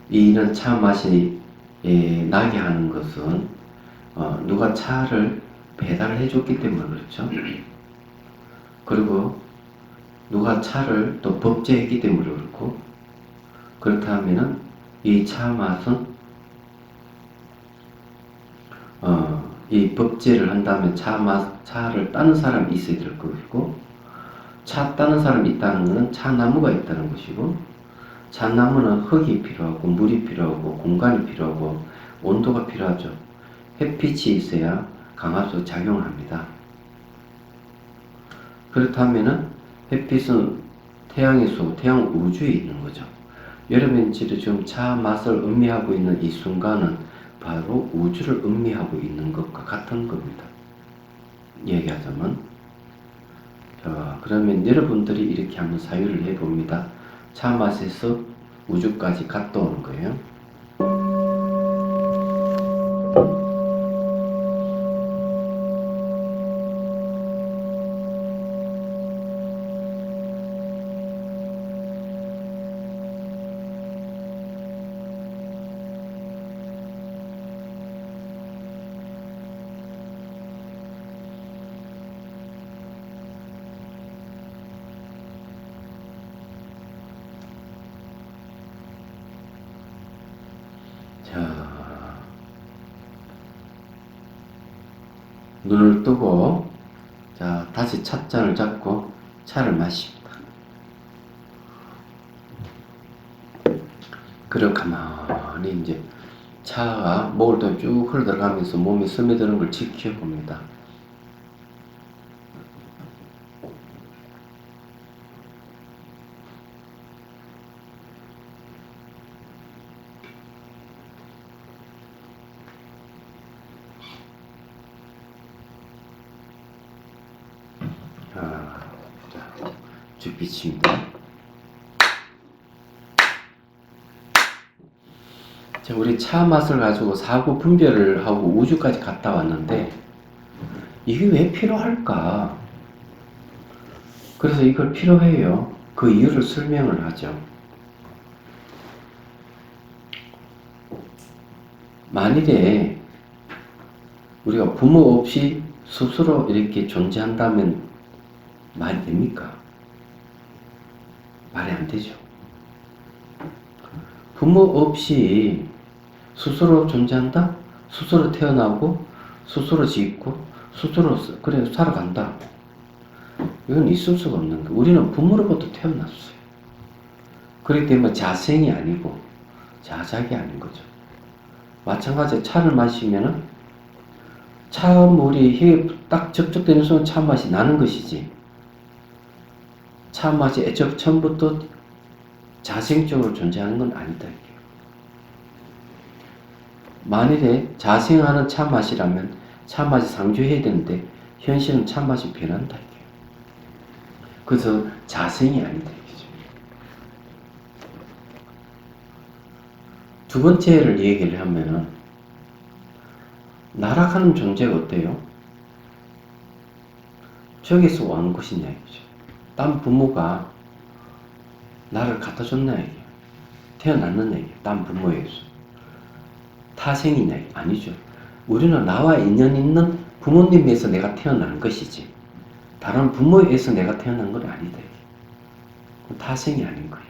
이런 차 맛이 나게 하는 것은 누가 차를 배달을 해줬기 때문에 그렇죠. 그리고 누가 차를 또 법제했기 때문에 그렇고, 그렇다면은 이 차 맛은 이 법제를 한다면 차를 따는 사람이 있어야 될 것이고, 차 따는 사람이 있다는 것은 차나무가 있다는 것이고, 차나무는 흙이 필요하고 물이 필요하고 공간이 필요하고 온도가 필요하죠. 햇빛이 있어야 강압수 작용을 합니다. 그렇다면은 햇빛은 태양에서 태양 우주에 있는 거죠. 여러분이 지금 차 맛을 음미하고 있는 이 순간은 바로 우주를 음미하고 있는 것과 같은 겁니다. 얘기하자면, 자, 그러면 여러분들이 이렇게 한번 사유를 해봅니다. 차 맛에서 우주까지 갔다 오는 거예요. 자, 눈을 뜨고, 자, 다시 찻잔을 잡고 차를 마십니다. 그리고 가만히 이제 차가 목을 통해 쭉 흘러들어가면서 몸에 스며드는 걸 지켜봅니다. 자, 죽비칩니다. 자, 우리 차 맛을 가지고 사고 분별을 하고 우주까지 갔다 왔는데 이게 왜 필요할까? 그래서 이걸 필요해요. 그 이유를 설명을 하죠. 만일에 우리가 부모 없이 스스로 이렇게 존재한다면 말이 됩니까? 말이 안 되죠. 부모 없이 스스로 존재한다? 스스로 태어나고, 스스로 짓고, 스스로 그래 살아간다. 이건 있을 수가 없는 거예요. 우리는 부모로부터 태어났어요. 그렇기 때문에 자생이 아니고 자작이 아닌 거죠. 마찬가지로 차를 마시면은 차물이 혀에 딱 접촉되는 순간 차 맛이 나는 것이지, 차 맛이 애초에 처음부터 자생적으로 존재하는 건 아니다. 만일에 자생하는 차 맛이라면 차 맛이 상주해야 되는데 현실은 차 맛이 변한다. 그래서 자생이 아니다. 두 번째를 얘기를 하면은 나락하는 존재가 어때요? 저기서 온 것이냐 이거죠. 딴 부모가 나를 갖다 줬냐 이게, 태어났느냐 이게, 딴 부모에게서 타생이냐 이게 아니죠. 우리는 나와 인연 있는 부모님에서 내가 태어난 것이지 다른 부모에서 내가 태어난 건 아니다 이게. 타생이 아닌 거예요.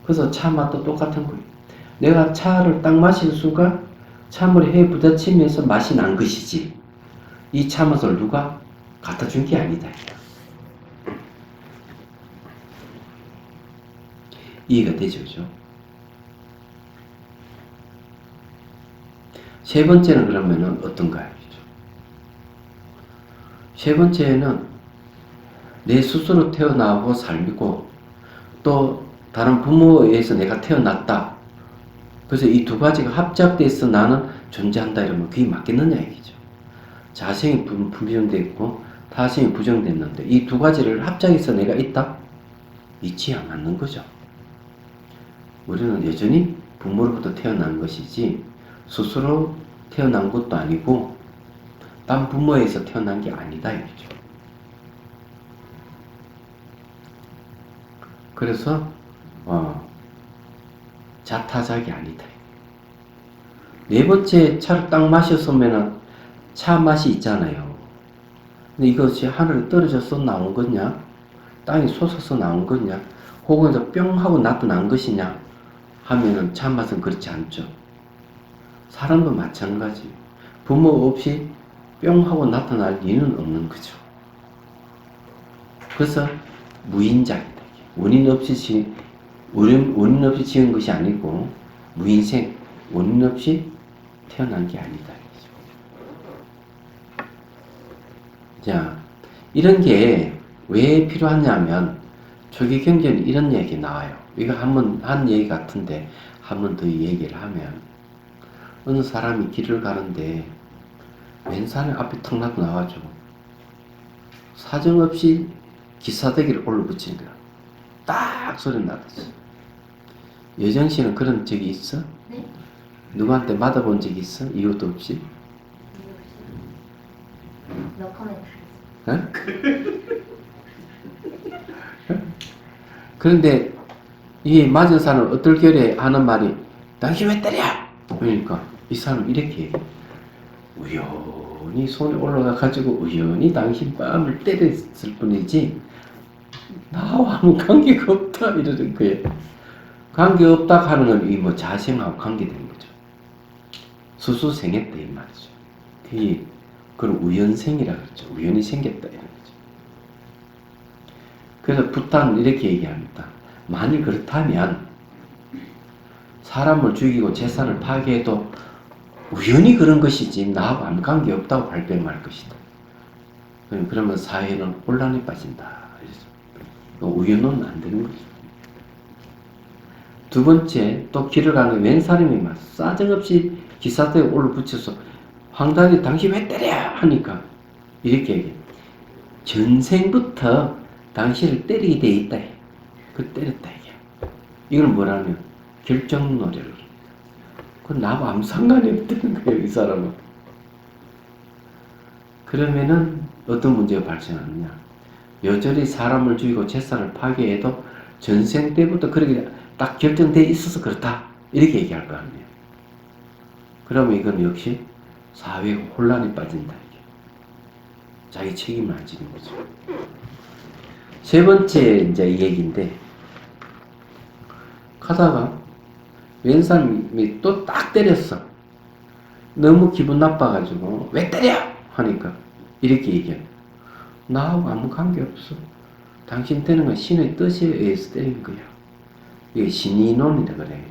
그래서 차 맛도 똑같은 거예요. 내가 차를 딱 마시는 순간 차물이 혀에 부딪히면서 맛이 난 것이지 이 차맛을 누가 갖다 준 게 아니다. 이해가 되죠? 그죠? 세 번째는 그러면은 어떤가요? 세 번째는 내 스스로 태어나고 살고 또 다른 부모에서 내가 태어났다. 그래서 이 두 가지가 합작돼서 나는 존재한다 이러면 그게 맞겠느냐 얘기죠. 자생이 부정되어 있고 타생이 부정됐는데 이 두 가지를 합작해서 내가 있다? 있지 않는 거죠. 우리는 여전히 부모로부터 태어난 것이지 스스로 태어난 것도 아니고 딴 부모에서 태어난 게 아니다 이거죠. 그래서 자타작이 아니다. 네 번째 차를 딱 마셨으면은 차 맛이 있잖아요. 근데 이것이 하늘에 떨어져서 나온 거냐, 땅에 솟아서 나온 거냐, 혹은 뿅 하고 나타난 것이냐 하면은 차 맛은 그렇지 않죠. 사람도 마찬가지. 부모 없이 뿅 하고 나타날 리는 없는 거죠. 그래서 무인작이다. 원인 없이 지은 것이 아니고 무인생, 원인 없이 태어난 게 아니다. 자, 이런 게 왜 필요하냐면 초기 경전에 이런 얘기 나와요. 이거 한 얘기 같은데 한 번 더 얘기를 하면 어느 사람이 길을 가는데 왼산에 앞에 턱 나와가지고 사정없이 기사대기를 올려붙이는 거야. 딱 소리 나듯이. 여정씨는 그런 적이 있어? 네? 누구한테 맞아본 적이 있어? 이유도 없이? No comment. 어? 그런데 이 맞은 사람은 어떨결에 하는 말이 당신 왜 때려? 그러니까 이 사람은 이렇게 얘기해. 우연히 손에 올라가 가지고 우연히 당신 뺨을 때렸을 뿐이지 나와 아무 관계가 없다 이러는 거예요. 관계없다 하는 건 이 뭐 자생하고 관계되는 거죠. 수수생했다 이 말이죠. 그게 그런 우연생이라 그러죠. 우연히 생겼다 이런 거죠. 그래서 부탄은 이렇게 얘기합니다. 만일 그렇다면 사람을 죽이고 재산을 파괴해도 우연히 그런 것이지 나하고 아무 관계 없다고 발뺌할 것이다. 그러면 사회는 혼란에 빠진다. 우연은 안 되는 거죠. 두 번째, 또 길을 가는 웬 사람이 막 사정없이 기사대에 올라붙여서 황당히 당신 왜 때려? 하니까 이렇게 얘기해. 전생부터 당신을 때리게 돼 있다. 그 때렸다 이게. 이걸 뭐라면 결정노래를. 그건 나하고 아무 상관이 없다는 거예요, 이 사람은. 그러면은 어떤 문제가 발생하느냐? 여전히 사람을 죽이고 재산을 파괴해도 전생 때부터 그렇게 딱 결정되어 있어서 그렇다. 이렇게 얘기할 거 아니에요. 그러면 이건 역시 사회가 혼란에 빠진다. 이게. 자기 책임을 안 지는 거죠. 세 번째 이제 얘기인데, 가다가 웬 사람이 또 딱 때렸어. 너무 기분 나빠가지고 왜 때려? 하니까 이렇게 얘기해. 나하고 아무 관계 없어. 당신 되는 건 신의 뜻에 의해서 되는 거야. 이게 신이론이다 그래.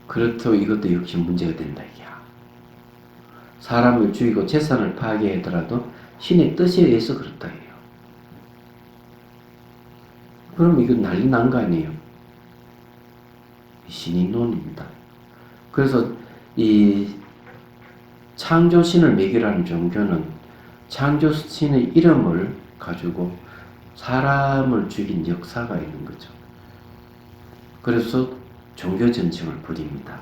그렇다고 이것도 역시 문제가 된다 이야. 사람을 죽이고 재산을 파괴하더라도 신의 뜻에 의해서 그렇다 해요. 그럼 이거 난리 난 거 아니에요. 신이론입니다. 그래서 이 창조신을 매개라는 종교는 창조신의 이름을 가지고 사람을 죽인 역사가 있는 거죠. 그래서 종교 전쟁을 벌입니다.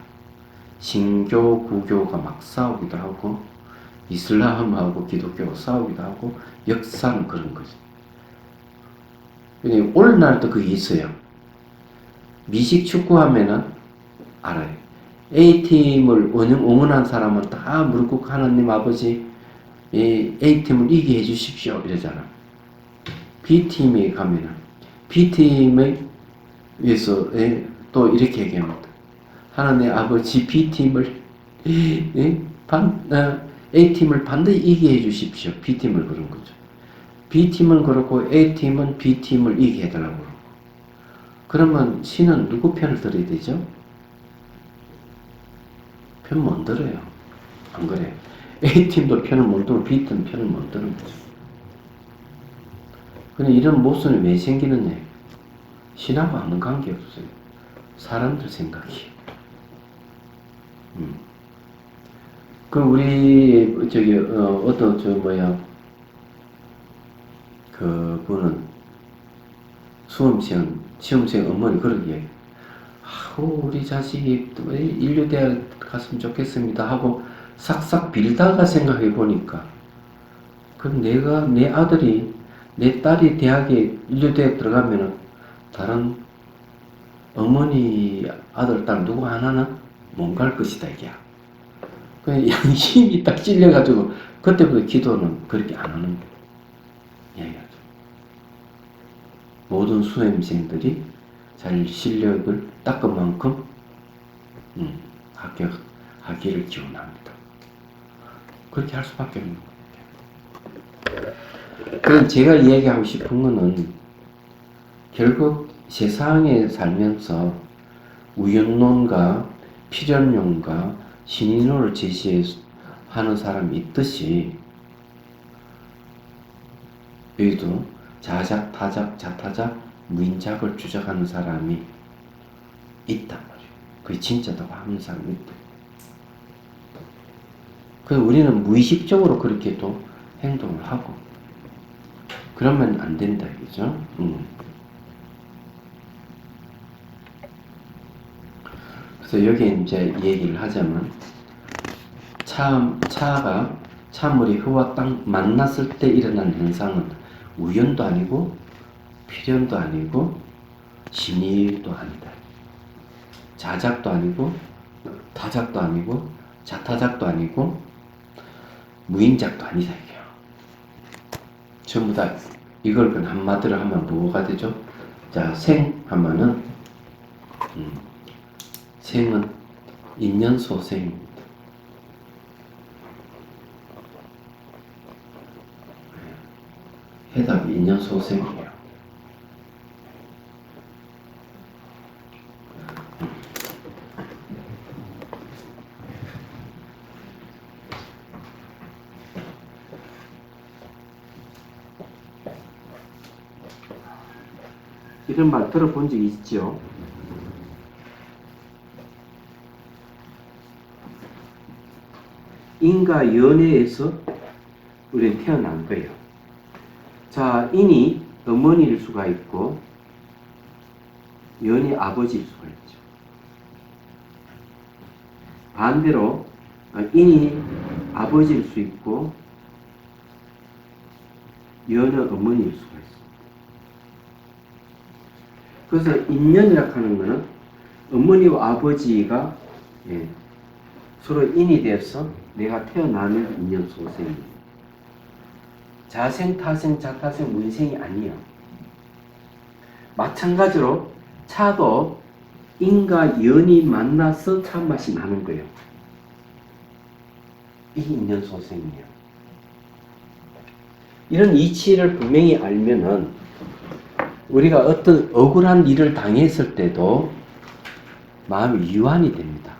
신교, 구교가 막 싸우기도 하고 이슬람하고 기독교가 싸우기도 하고 역사는 그런 거죠. 오늘날도 그게 있어요. 미식 축구하면은 알아요. A팀을 응원한 사람은 다 무릎 꿇고 하나님 아버지 A팀을 이기게 해주십시오 이러잖아. B팀에 가면은 B팀에 위해서 또 이렇게 얘기합니다. 하나님 아버지 B팀을 A팀을 반드시 이기게 해주십시오. B팀을 그런 거죠. B팀은 그렇고 A팀은 B팀을 이기게 해달라고 그러고. 그러면 신은 누구 편을 들어야 되죠? 편 못 들어요. 안 그래요? A팀도 편을 못 들고 B팀 편을 못 드는 거죠. 근데 이런 모순이 왜 생기느냐? 신하고 아무 관계 없어요. 사람들 생각이에요. 그 우리 어떤 그분은 시험생 어머니 그런 얘기. 우리 자식이 인류대학 갔으면 좋겠습니다 하고 싹싹 빌다가 생각해 보니까 그럼 내 아들이 내 딸이 대학에 인류대학 들어가면은 다른 어머니 아들 딸 누구 하나는 못 갈 것이다 이게. 그냥 양심이 딱 찔려가지고 그때부터 기도는 그렇게 안 하는 얘기하죠. 모든 수험생들이 잘 실력을 닦은 만큼 합격하기를 기원합니다. 그렇게 할 수밖에 없는 거예요. 그럼 제가 이야기하고 싶은 거는 결국 세상에 살면서 우연론과 필연론과 신인론을 제시하는 사람이 있듯이 여기도 자작, 타작, 자타작, 무인작을 주장하는 사람이 있단 말이에요. 그게 진짜다고 하는 사람이 있다. 그래서 우리는 무의식적으로 그렇게 또 행동을 하고 그러면 안 된다 이거죠. 그래서 여기 이제 얘기를 하자면 차가 찬물이 흙과 땅 만났을 때 일어난 현상은 우연도 아니고 필연도 아니고 신의도 아니다. 자작도 아니고 타작도 아니고 자타작도 아니고 무인작도 아니다 이게요. 전부 다 이걸 그냥 한마디로 하면 뭐가 되죠? 자, 생 하면은 생은 인연소생입니다. 해답이 인연소생이에요. 이런 말 들어본 적 있죠? 인과 연애에서 우리는 태어난 거예요. 자, 인이 어머니일 수가 있고 연이 아버지일 수가 있죠. 반대로 인이 아버지일 수 있고 연은 어머니일 수가 있습니다. 그래서 인연이라고 하는 것은 어머니와 아버지가 서로 인이 되어서 내가 태어나는 인연 소생입니다. 자생, 타생, 자타생, 무인생이 아니에요. 마찬가지로 차도 인과 연이 만나서 차맛이 나는 거예요. 이게 인연 소생이에요. 이런 이치를 분명히 알면은 우리가 어떤 억울한 일을 당했을 때도 마음이 유한이 됩니다.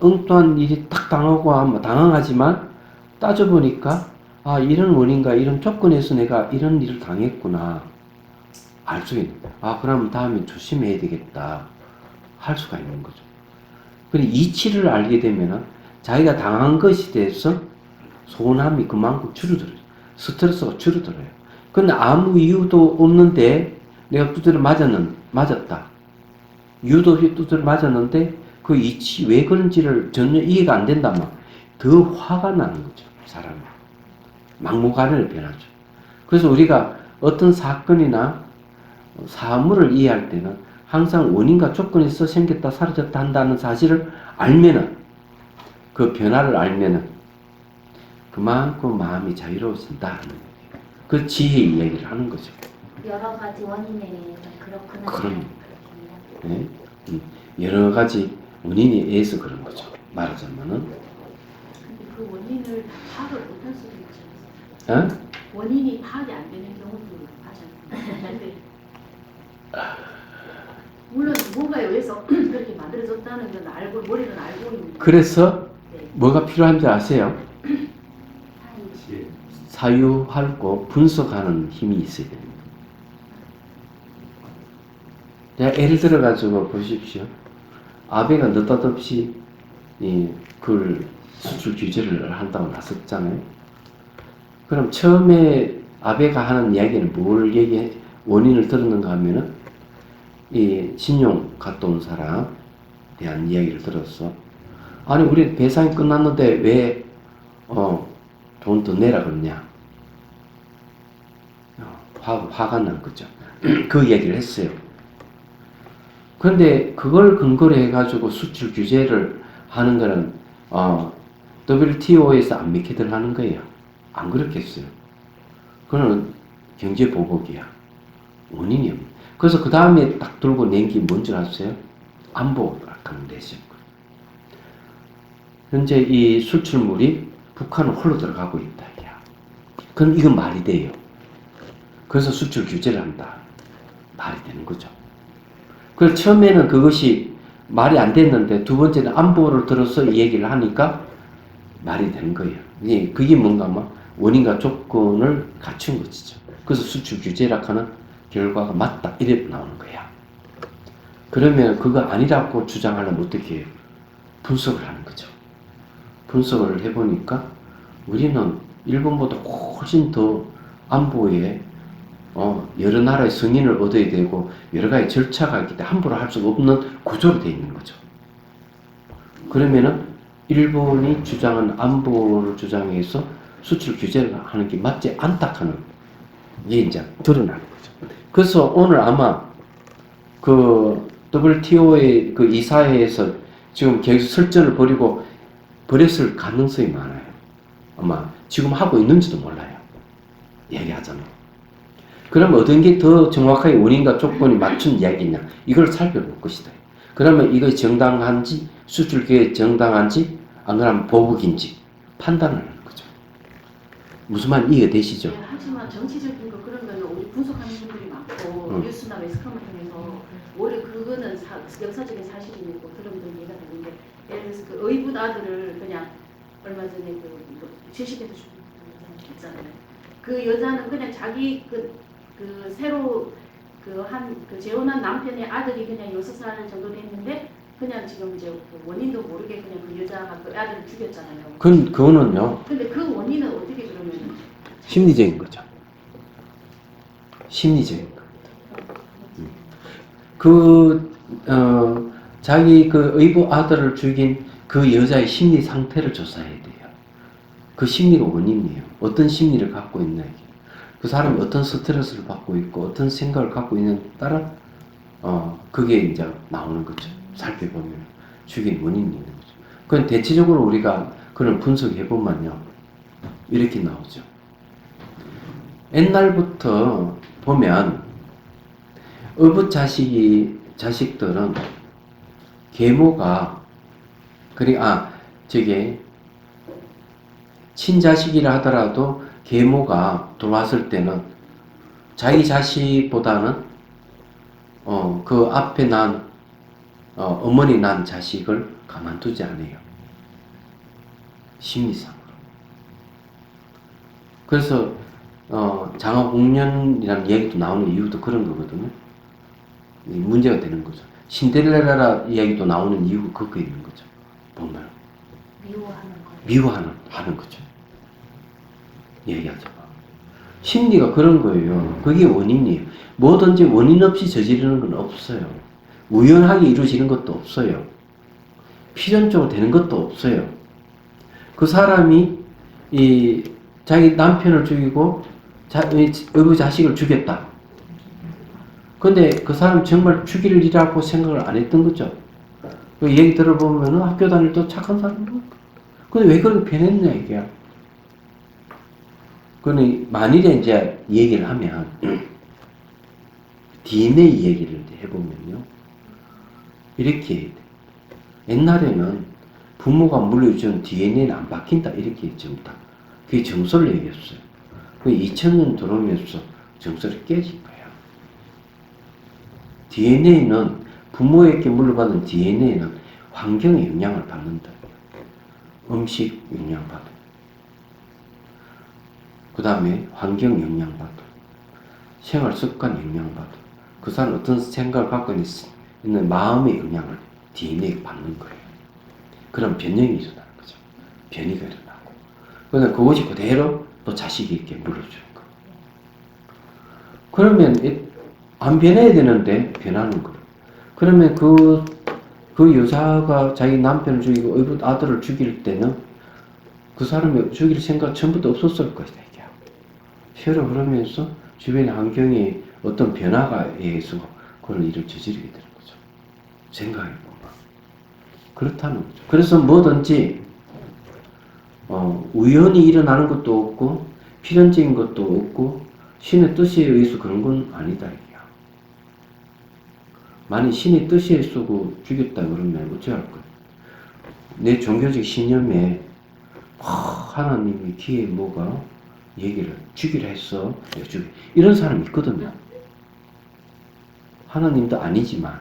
엉뚱한 일이 딱 당하고 하면 당황하지만 따져보니까 아, 이런 원인과 이런 조건에서 내가 이런 일을 당했구나. 알 수 있는 거야. 아, 그럼 다음에 조심해야 되겠다. 할 수가 있는 거죠. 그리고 이치를 알게 되면은 자기가 당한 것에 대해서 소원함이 그만큼 줄어들어요. 스트레스가 줄어들어요. 근데 아무 이유도 없는데 내가 두드려 맞았다. 이유도 없이 두드려 맞았는데 그 이치 왜 그런지를 전혀 이해가 안 된다면 더 화가 나는 거죠. 사람이. 막무가내로 변하죠. 그래서 우리가 어떤 사건이나 사물을 이해할 때는 항상 원인과 조건에서 생겼다 사라졌다 한다는 사실을 알면은 그 변화를 알면은 그만큼 마음이 자유로워진다. 그 지혜 이야기를 하는 거죠. 여러 가지 원인에 의해서 그렇구나. 그럼. 네? 여러 가지 원인에 의해서 그런 거죠. 말하자면은. 근데 그 원인을 파악을 못할 수도 있죠. 어? 원인이 파악이 안 되는 경우도 많잖아요. 근데 물론 누군가에 의해서 그렇게 만들어졌다는 건 알고 머리는 알고 있는데. 그래서 네. 뭐가 필요한지 아세요? 사이. 사유하고 분석하는 힘이 있어야 됩니다. 자, 예를 들어 가지고 보십시오. 아베가 느닷없이 그 수출 규제를 한다고 나섰잖아요. 그럼 처음에 아베가 하는 이야기는 뭘 원인을 들었는가 하면은 이 신용 갔다 온 사람 대한 이야기를 들었어. 아니 우리 배상이 끝났는데 왜 돈 더 내라 그러냐. 화가 난 거죠. 그 이야기를 했어요. 그런데 그걸 근거로 해가지고 수출 규제를 하는 거는 WTO에서 안 믿게 하는 거예요. 안 그렇겠어요. 그거는 경제보복이야. 원인이 없는. 그래서 그 다음에 딱 들고 낸 게 뭔지 아세요? 안보라는 데였고. 현재 이 수출물이 북한은 홀로 들어가고 있다. 야. 그럼 이건 말이 돼요. 그래서 수출 규제를 한다. 말이 되는 거죠. 그래서 처음에는 그것이 말이 안 됐는데 두 번째는 안보를 들어서 이 얘기를 하니까 말이 되는 거예요. 그게 뭔가 하면 원인과 조건을 갖춘 것이죠. 그래서 수출 규제라 하는 결과가 맞다. 이래 나오는 거야. 그러면 그거 아니라고 주장하려면 어떻게 해요? 분석을 하는 거죠. 분석을 해보니까 우리는 일본보다 훨씬 더 안보에 여러 나라의 승인을 얻어야 되고 여러 가지 절차가 있기 때문에 함부로 할 수가 없는 구조로 되어 있는 거죠. 그러면은 일본이 주장한 안보를 주장해서 수출 규제를 하는 게 맞지 않다 하는 게 이제 드러나는 거죠. 그래서 오늘 아마 그 WTO의 그 이사회에서 지금 계속 설전을 벌였을 가능성이 많아요. 아마 지금 하고 있는지도 몰라요. 얘기하자면. 그럼 어떤 게 더 정확하게 원인과 조건이 맞춘 이야기냐 이걸 살펴볼 것이다. 그러면 이것이 정당한지 수출 계획 정당한지 안 그러면 보복인지 판단을 하는 거죠. 무슨 말 이해되시죠? 네, 하지만 정치적인 거 그런 거는 우리 분석하는 분들이 많고 뉴스나 매스컴을 통해서 오히려 그거는 역사적인 사실이고 그런 분 이해가 되는데 예를 들어서 그 의붓 아들을 그냥 얼마 전에 그 질식해서 죽은 여자 있잖아요. 그 여자는 그냥 자기 새로 재혼한 남편의 아들이 그냥 6살 정도 됐는데 그냥 지금 이제 그 원인도 모르게 그냥 그 여자가 그 아들을 죽였잖아요. 그거는요. 근데 그 원인은 어떻게 그러면? 심리적인 거죠. 심리적인 거. 자기 그 의붓 아들을 죽인 그 여자의 심리 상태를 조사해야 돼요. 그 심리가 원인이에요. 어떤 심리를 갖고 있나. 그 사람이 어떤 스트레스를 받고 있고 어떤 생각을 갖고 있느냐에 따라 그게 이제 나오는 거죠. 살펴보면 죽인 원인이 있는 거죠. 그건 대체적으로 우리가 그런 분석해 보면요 이렇게 나오죠. 옛날부터 보면 의붓 자식들은 계모가 저게 친자식이라 하더라도 계모가 들어왔을 때는 자기 자식보다는 그 앞에 난 어머니 난 자식을 가만두지 않아요. 심리상으로. 그래서 장화홍련이라는 얘기도 나오는 이유도 그런 거거든요. 문제가 되는 거죠. 신데렐라 이야기도 나오는 이유가 그거 있는 거죠. 보면 미워하는 거죠. 얘기하죠. 심리가 그런 거예요. 그게 원인이에요. 뭐든지 원인 없이 저지르는 건 없어요. 우연하게 이루어지는 것도 없어요. 필연적으로 되는 것도 없어요. 그 사람이 자기 남편을 죽이고 의부 자식을 죽였다. 근데 그 사람 정말 죽일 일이라고 생각을 안 했던 거죠. 그 얘기 들어보면 학교 다닐 때 착한 사람. 근데 왜 그렇게 변했냐 이게. 그러니 만일에 이제 얘기를 하면 DNA 얘기를 해보면요. 이렇게 해야 돼. 옛날에는 부모가 물려준 DNA는 안 바뀐다 이렇게 했죠. 그게 정설을 얘기했어요. 그 2000년 들어오면서 정설이 깨진 거예요. DNA는 부모에게 물려받은 DNA는 환경의 영향을 받는다. 음식 영향받고 그 다음에 환경 영향받고 생활 습관 영향받고 그 사람 어떤 생각을 갖고 있는 마음의 영향을 DNA가 받는 거예요. 그럼 변형이 일어나는 거죠. 변이가 일어나고 그런데 그것이 그대로 또 자식에게 물려주는 거예요. 그러면 안 변해야 되는데 변하는 거예요. 그러면 그 여자가 자기 남편을 죽이고 아들을 죽일 때는 그 사람이 죽일 생각 처음부터 없었을 것이다. 이게. 세월이 흐르면서 주변의 환경에 어떤 변화가 의해서 그런 일을 저지르게 되는 거죠. 생각해보면. 그렇다는 거죠. 그래서 뭐든지 우연히 일어나는 것도 없고 필연적인 것도 없고 신의 뜻에 의해서 그런 건 아니다. 이게. 만약 신의 뜻에 쓰고 죽였다 그러면 어찌할 거예요? 내 종교적 신념에 하나님이 귀에 뭐가 얘기를 주기로 했어. 이런 사람이 있거든요. 하나님도 아니지만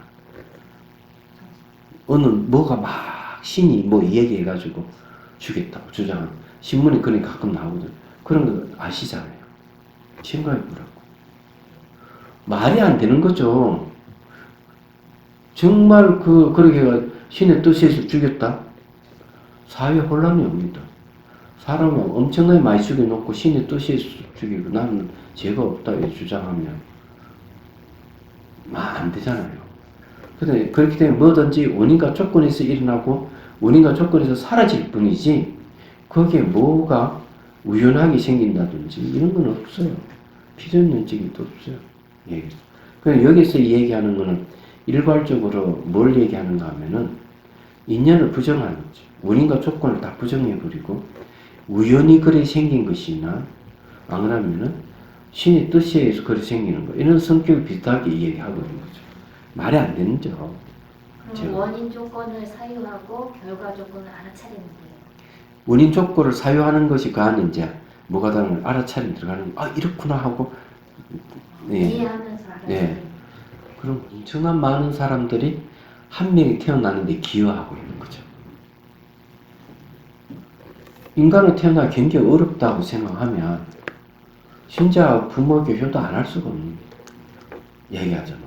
어느 뭐가 막 신이 뭐 얘기해가지고 주겠다고 주장하는 신문에 그런 게 가끔 나오거든요. 그런 거 아시잖아요. 생각해보라고. 말이 안 되는 거죠. 정말 그렇게 신의 뜻에서 죽였다? 사회 혼란이 옵니다. 사람은 엄청나게 많이 죽여놓고 신의 뜻에서 죽이고 나는 죄가 없다 이렇게 주장하면 안 되잖아요. 근데 그렇기 때문에 뭐든지 원인과 조건에서 일어나고 원인과 조건에서 사라질 뿐이지 거기에 뭐가 우연하게 생긴다든지 이런 건 없어요. 필연적인 것도 없어요. 그냥 여기서 얘기하는 거는 일괄적으로 뭘 얘기하는가 하면은 인연을 부정하는 거죠. 원인과 조건을 다 부정해버리고 우연히 그래 생긴 것이나 안 그러면은 신의 뜻에 의해서 그래 생기는 거 이런 성격이 비슷하게 얘기하고 있는 거죠. 말이 안 되는 죠. 그럼 원인 조건을 사유하고 결과 조건을 알아차리는 거예요. 원인 조건을 사유하는 것이 그 안에 이제 뭐가 다른 알아차림 들어가는 이렇구나 하고 이해하면서 알아차리는 그럼 엄청난 많은 사람들이 한 명이 태어나는데 기여하고 있는 거죠. 인간은 태어나기 굉장히 어렵다고 생각하면 진짜 부모에게 효도 안 할 수가 없는 얘기하잖아.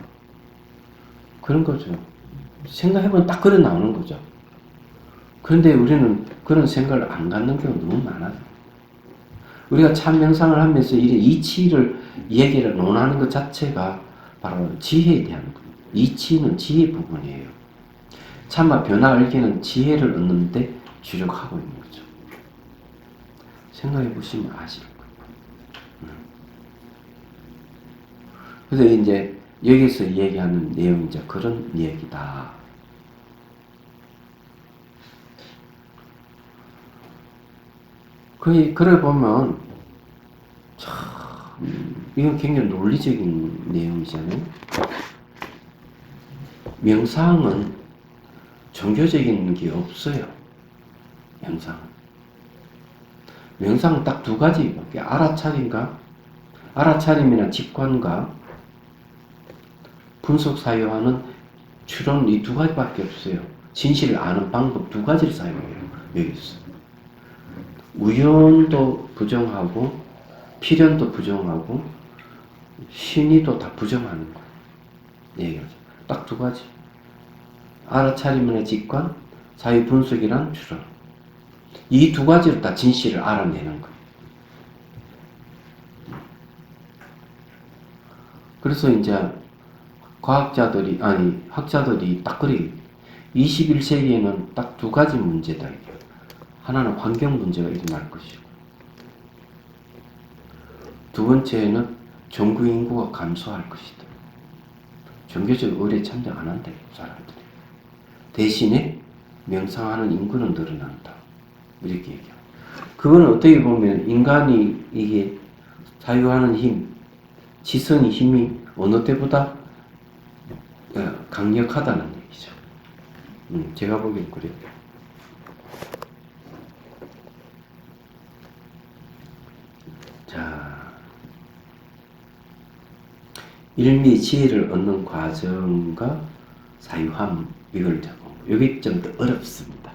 그런 거죠. 생각해보면 딱 그래 나오는 거죠. 그런데 우리는 그런 생각을 안 갖는 경우가 너무 많아요. 우리가 참 명상을 하면서 이치를 얘기를 논하는 것 자체가 바로 지혜에 대한 거예요. 이치는 지혜 부분이에요. 참마 변화 알기는 지혜를 얻는데 주력하고 있는 거죠. 생각해 보시면 아실 거예요. 그래서 이제 여기서 얘기하는 내용이 이제 그런 얘기다. 그래 보면 참 이건 굉장히 논리적인 내용이잖아요. 명상은 종교적인 게 없어요. 명상은 명상은 딱 두 가지밖에 알아차림이나 직관과 분석 사유하는 추론 이 두 가지밖에 없어요. 진실을 아는 방법 두 가지를 사용해요. 여기서 우연도 부정하고 필연도 부정하고 신의도 다 부정하는 거예요. 얘기하죠. 딱 두 가지. 알아차림이나 직관, 사유 분석이란 추론. 이 두 가지로 다 진실을 알아내는 거예요. 그래서 이제 학자들이 딱 그래요. 21세기에는 딱 두 가지 문제다. 이게. 하나는 환경 문제가 일어날 것이고, 두 번째는 전국 인구가 감소할 것이다. 종교적 의례 참여 안 한다, 사람들이. 대신에 명상하는 인구는 늘어난다. 이렇게 얘기해요. 그거는 어떻게 보면 인간이 이게 사유하는 힘, 지성의 힘이 어느 때보다 강력하다는 얘기죠. 제가 보기엔 그래요. 자, 일미 지혜를 얻는 과정과 사유함, 이걸 잡고 여기 좀 더 어렵습니다.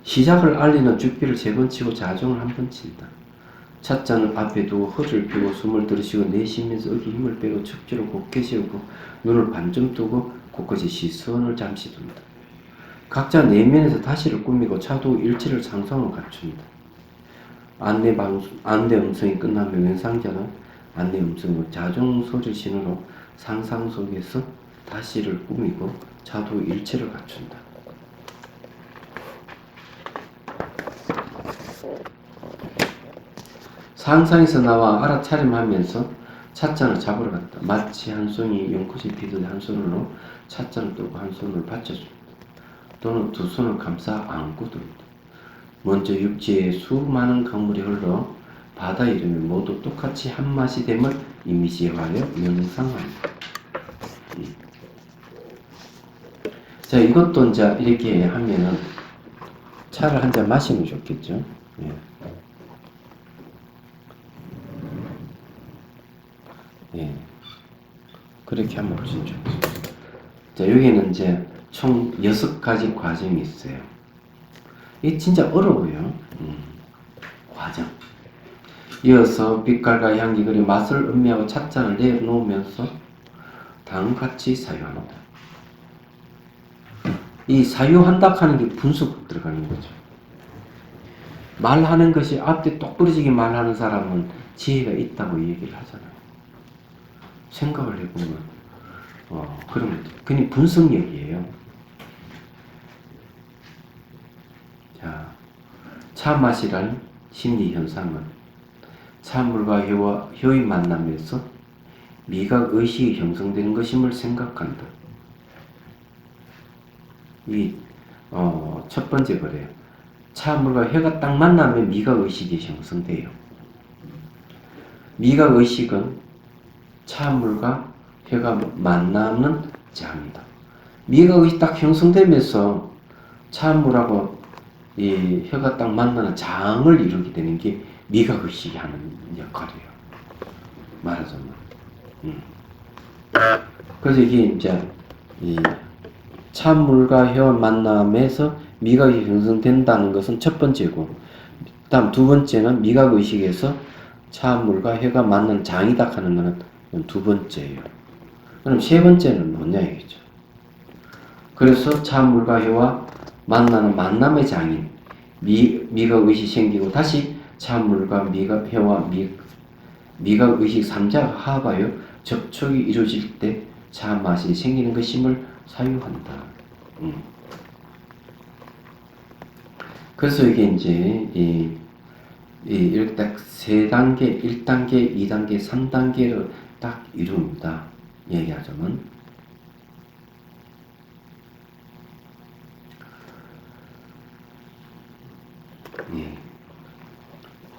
시작을 알리는 죽비를 3번 치고 자중을 1번 친다. 찻잔을 앞에 두고 허를 펴고 숨을 들이쉬고 내쉬면서 어깨 힘을 빼고 척추를 곧게 세우고 눈을 반쯤 뜨고 곳까지 시선을 잠시 둔다. 각자 내면에서 다시를 꾸미고 차도 일치를 상상을 갖춘다. 안내 음성이 끝나면 명상자는 안내 음성을 자중 소질 신으로 상상 속에서 다시를 꾸미고 차도 일치를 갖춘다. 상상에서 나와 알아차림하면서 찻잔을 잡으러 갔다. 마치 한 손이 연꽃이 피듯 한 손으로 찻잔을 뜨고 한 손을 받쳐줍니다. 또는 두 손을 감싸 안고 듭니다. 먼저 육지에 수많은 강물이 흘러 바다 이름이 모두 똑같이 한 맛이 됨을 이미지하여 명상합니다. 자, 이것도 이제 이렇게 하면은 차를 한 잔 마시면 좋겠죠. 예. 예. 그렇게 하면 훨씬 좋겠습니다. 자, 여기는 이제 총 6가지 과정이 있어요. 이게 진짜 어려워요. 과정. 이어서 빛깔과 향기 그리고 맛을 음미하고 찻잔을 내려놓으면서 다음같이 사유합니다. 이 사유한다 하는 게 분석 들어가는 거죠. 말하는 것이 앞뒤 똑부러지게 말하는 사람은 지혜가 있다고 얘기를 하잖아요. 생각을 해보면 그러면 그냥 분석력이에요. 자, 차 맛이란 심리 현상은 차물과 혀의 만남에서 미각 의식이 형성되는 것임을 생각한다. 첫 번째 그래요. 차물과 혀가 딱 만나면 미각 의식이 형성돼요. 미각 의식은 차물과 혀가 만나는 장이다. 미각 의식이 딱 형성되면서 차물하고 이 혀가 딱 만나는 장을 이루게 되는 게 미각 의식이 하는 역할이에요. 말하자면. 그래서 이게 이제 이 차물과 혀 만남에서 미각이 형성된다는 것은 첫 번째고, 다음 두 번째는 미각 의식에서 차물과 혀가 만나는 장이다 하는 것은 두 번째예요. 그럼 세 번째는 뭐냐 이거죠. 그래서 차물과 혀와 만나는 만남의 장인 미각 의식이 생기고 다시 차물과 혀와 미각 의식 3자가 합하여 접촉이 이루어질 때 차 맛이 생기는 것임을 사유한다. 그래서 이게 이제 이렇게 딱 3단계, 1단계, 2단계, 3단계를 딱 이룹니다. 얘기하자면.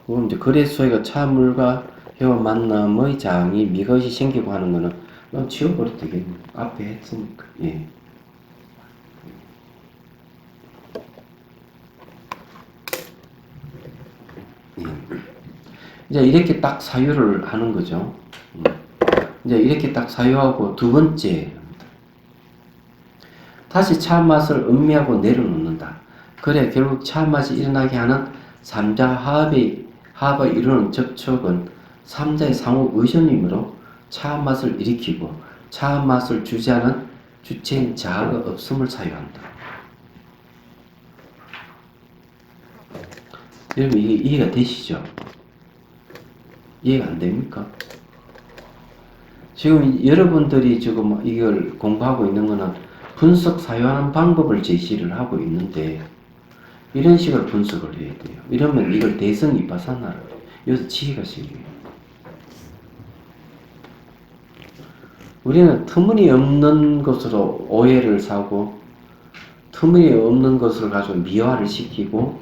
그럼 이제 거래소가 차물과 혀와 만남의 장이 미각이 생기고 하는 거는 지워버려도 되겠네. 앞에 했으니까. 예. 이제 이렇게 딱 사유를 하는 거죠. 이제 이렇게 딱 사유하고 두 번째 다시 차 맛을 음미하고 내려놓는다. 그래 결국 차 맛이 일어나게 하는 삼자 화합에 이루는 접촉은 삼자의 상호 의존이므로 차 맛을 일으키고 차 맛을 주재하는 주체인 자아가 없음을 사유한다. 여러분 이게 이해가 되시죠? 이해가 안 됩니까? 지금 여러분들이 지금 이걸 공부하고 있는 거는 분석 사유하는 방법을 제시를 하고 있는데 이런 식으로 분석을 해야 돼요. 이러면 이걸 대성 이파사나를 여기서 지혜가 생겨요. 우리는 터무니없는 것으로 오해를 사고 터무니없는 것을 가지고 미화를 시키고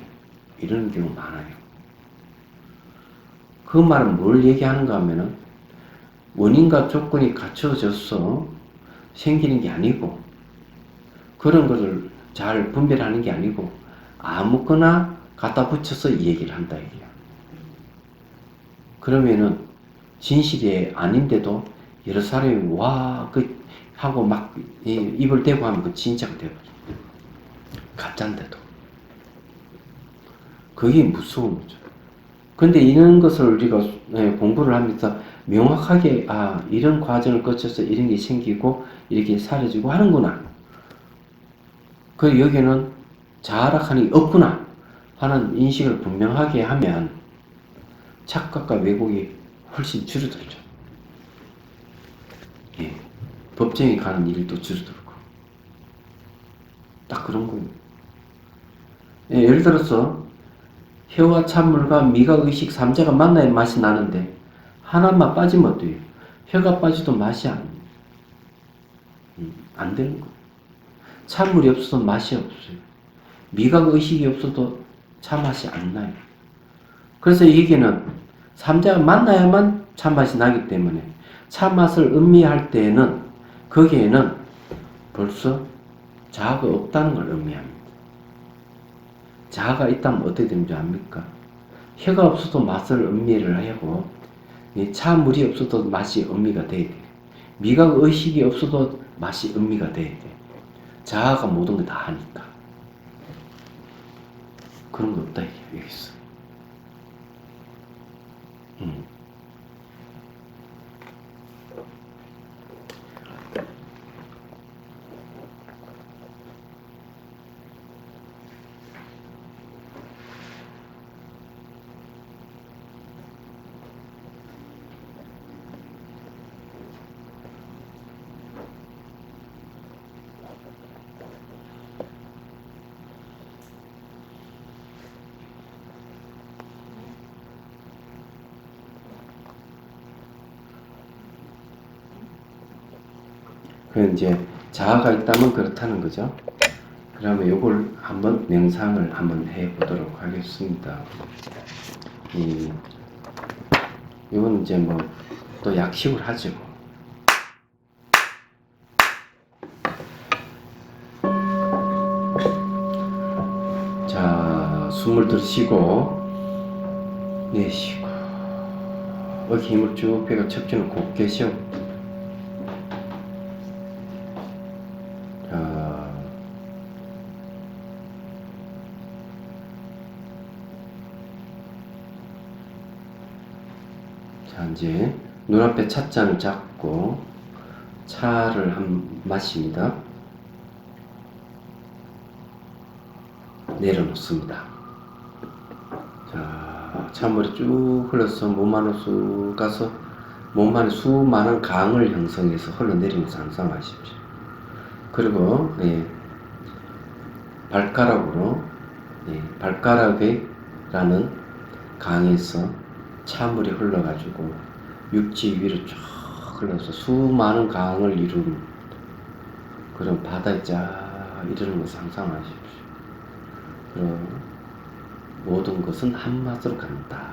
이런 경우 많아요. 그 말은 뭘 얘기하는가 하면은 원인과 조건이 갖춰져서 생기는 게 아니고 그런 것을 잘 분별하는 게 아니고 아무거나 갖다 붙여서 이 얘기를 한다 이게요. 그러면은 진실이 아닌데도 여러 사람이 와 그 하고 막 입을 대고 하면 그 진짜가 되거든요. 가짜인데도 그게 무서운 거죠. 근데 이런 것을 우리가 공부를 하면서 명확하게 이런 과정을 거쳐서 이런 게 생기고 이렇게 사라지고 하는구나. 그 여기는 자아락하는 게 없구나 하는 인식을 분명하게 하면 착각과 왜곡이 훨씬 줄어들죠. 예. 법정에 가는 일도 줄어들고 딱 그런 거예요. 예, 예를 들어서 혀와 찬물과 미각, 의식, 삼자가 만나야 맛이 나는데 하나만 빠지면 어때요? 혀가 빠져도 맛이 안 되는 거예요. 찬물이 없어도 맛이 없어요. 미각, 의식이 없어도 차맛이 안 나요. 그래서 이 얘기는 삼자가 만나야만 차맛이 나기 때문에 차맛을 음미할 때에는 거기에는 벌써 자아가 없다는 걸 의미합니다. 자아가 있다면 어떻게 되는 줄 압니까? 혀가 없어도 맛을 음미를 하고 차물이 없어도 맛이 음미가 돼야 돼. 미각 의식이 없어도 맛이 음미가 돼야 돼. 자아가 모든 걸 다 하니까. 그런 거 없다 이게 여기 있어. 그 이제 자아가 있다면 그렇다는 거죠. 그러면 요걸 한번 명상을 한번 해 보도록 하겠습니다. 이건 이제 뭐 또 약식을 하죠. 자, 숨을 들이쉬고 내쉬고 어깨 힘을 쭉 빼고 척추는 곧게 쉬어. 자, 이제 눈앞에 찻잔을 잡고 차를 마십니다. 내려놓습니다. 자, 찬물이 쭉 흘러서 몸 안으로 쑥 가서 몸 안에 수많은 강을 형성해서 흘러내리는 상상하십시오. 그리고 발가락으로 발가락이라는 강에서 찬물이 흘러가지고 육지 위로 쭉 흘러서 수많은 강을 이루는 그런 바다에 쫙 이르는 것을 상상하십시오. 그럼 모든 것은 한맛으로 간다.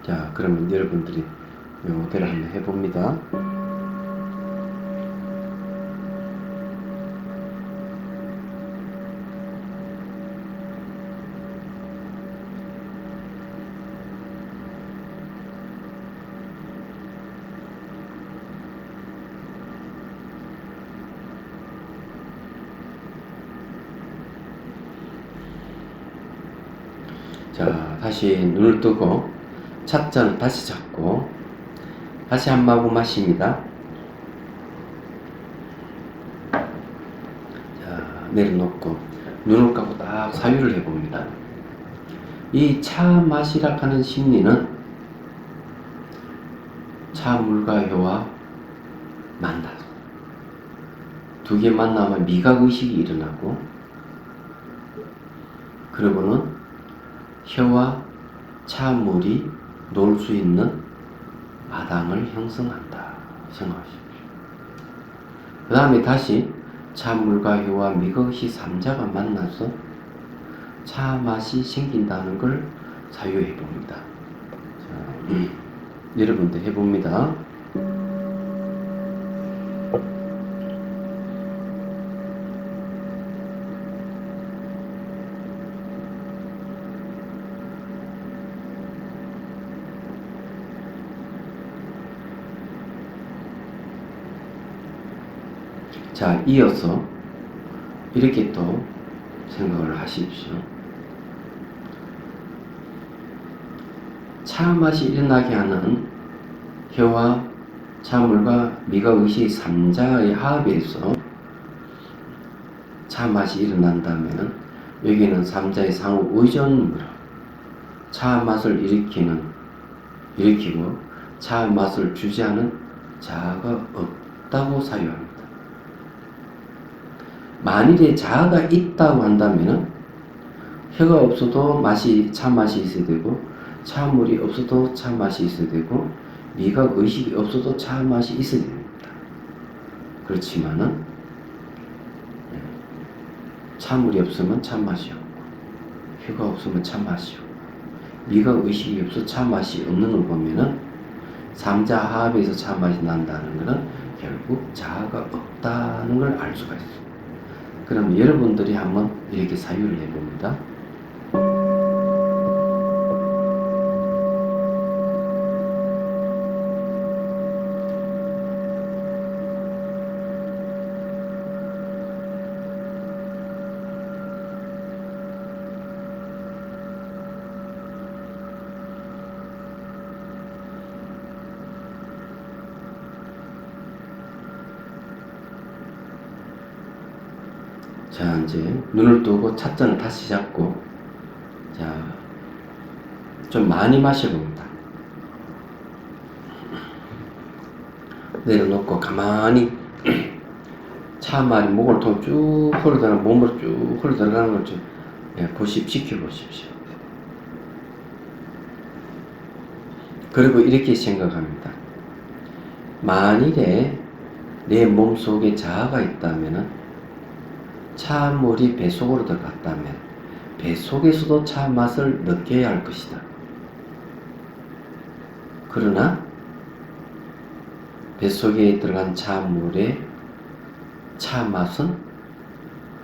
자, 그러면 여러분들이 이대로 한번 해봅니다. 자, 다시 눈을 뜨고 찻잔을 다시 잡고 다시 한 모금 마십니다. 자, 내려놓고 눈을 감고 딱 사유를 해봅니다. 이 차 마시라 하는 심리는 차물과 혀와 만나. 두 개 만나면 미각의식이 일어나고, 그리고는 혀와 차물이 놓을 수 있는 마당을 형성한다 생각하십시오. 그 다음에 다시 차물과 혀와 미각의식 3자가 만나서 차 맛이 생긴다는 걸 사유해 봅니다. 자, 여러분들 해봅니다. 자, 이어서 이렇게 또 생각을 하십시오. 차 맛이 일어나게 하는 혀와 차물과 미각의식 3자의 합에서 차 맛이 일어난다면 여기는 3자의 상호 의존으로 차 맛을 일으키고 차 맛을 주재하는 자아가 없다고 사유합니다. 만일에 자아가 있다고 한다면 혀가 없어도 차 맛이 있어야 되고, 차물이 없어도 차 맛이 있어야 되고, 미각 의식이 없어도 차 맛이 있어야 됩니다. 그렇지만은 차물이 없으면 차 맛이 없고, 혀가 없으면 차 맛이 없고, 미각 의식이 없어 차 맛이 없는 걸 보면은 3자 합에서 차 맛이 난다는 것은 결국 자아가 없다는 걸 알 수가 있어요. 그럼 여러분들이 한번 이렇게 사유를 해봅니다. 자, 이제 눈을 뜨고 찻잔을 다시 잡고, 자, 좀 많이 마셔봅니다. 내려놓고 가만히 차말이 목을 통해 쭉 흘러들어가는, 몸으로 쭉 흘러들어가는 걸 좀 지켜보십시오. 그리고 이렇게 생각합니다. 만일에 내 몸속에 자아가 있다면은 차물이 배 속으로 들어갔다면 배 속에서도 차 맛을 느껴야 할 것이다. 그러나 배 속에 들어간 차물의 차 맛은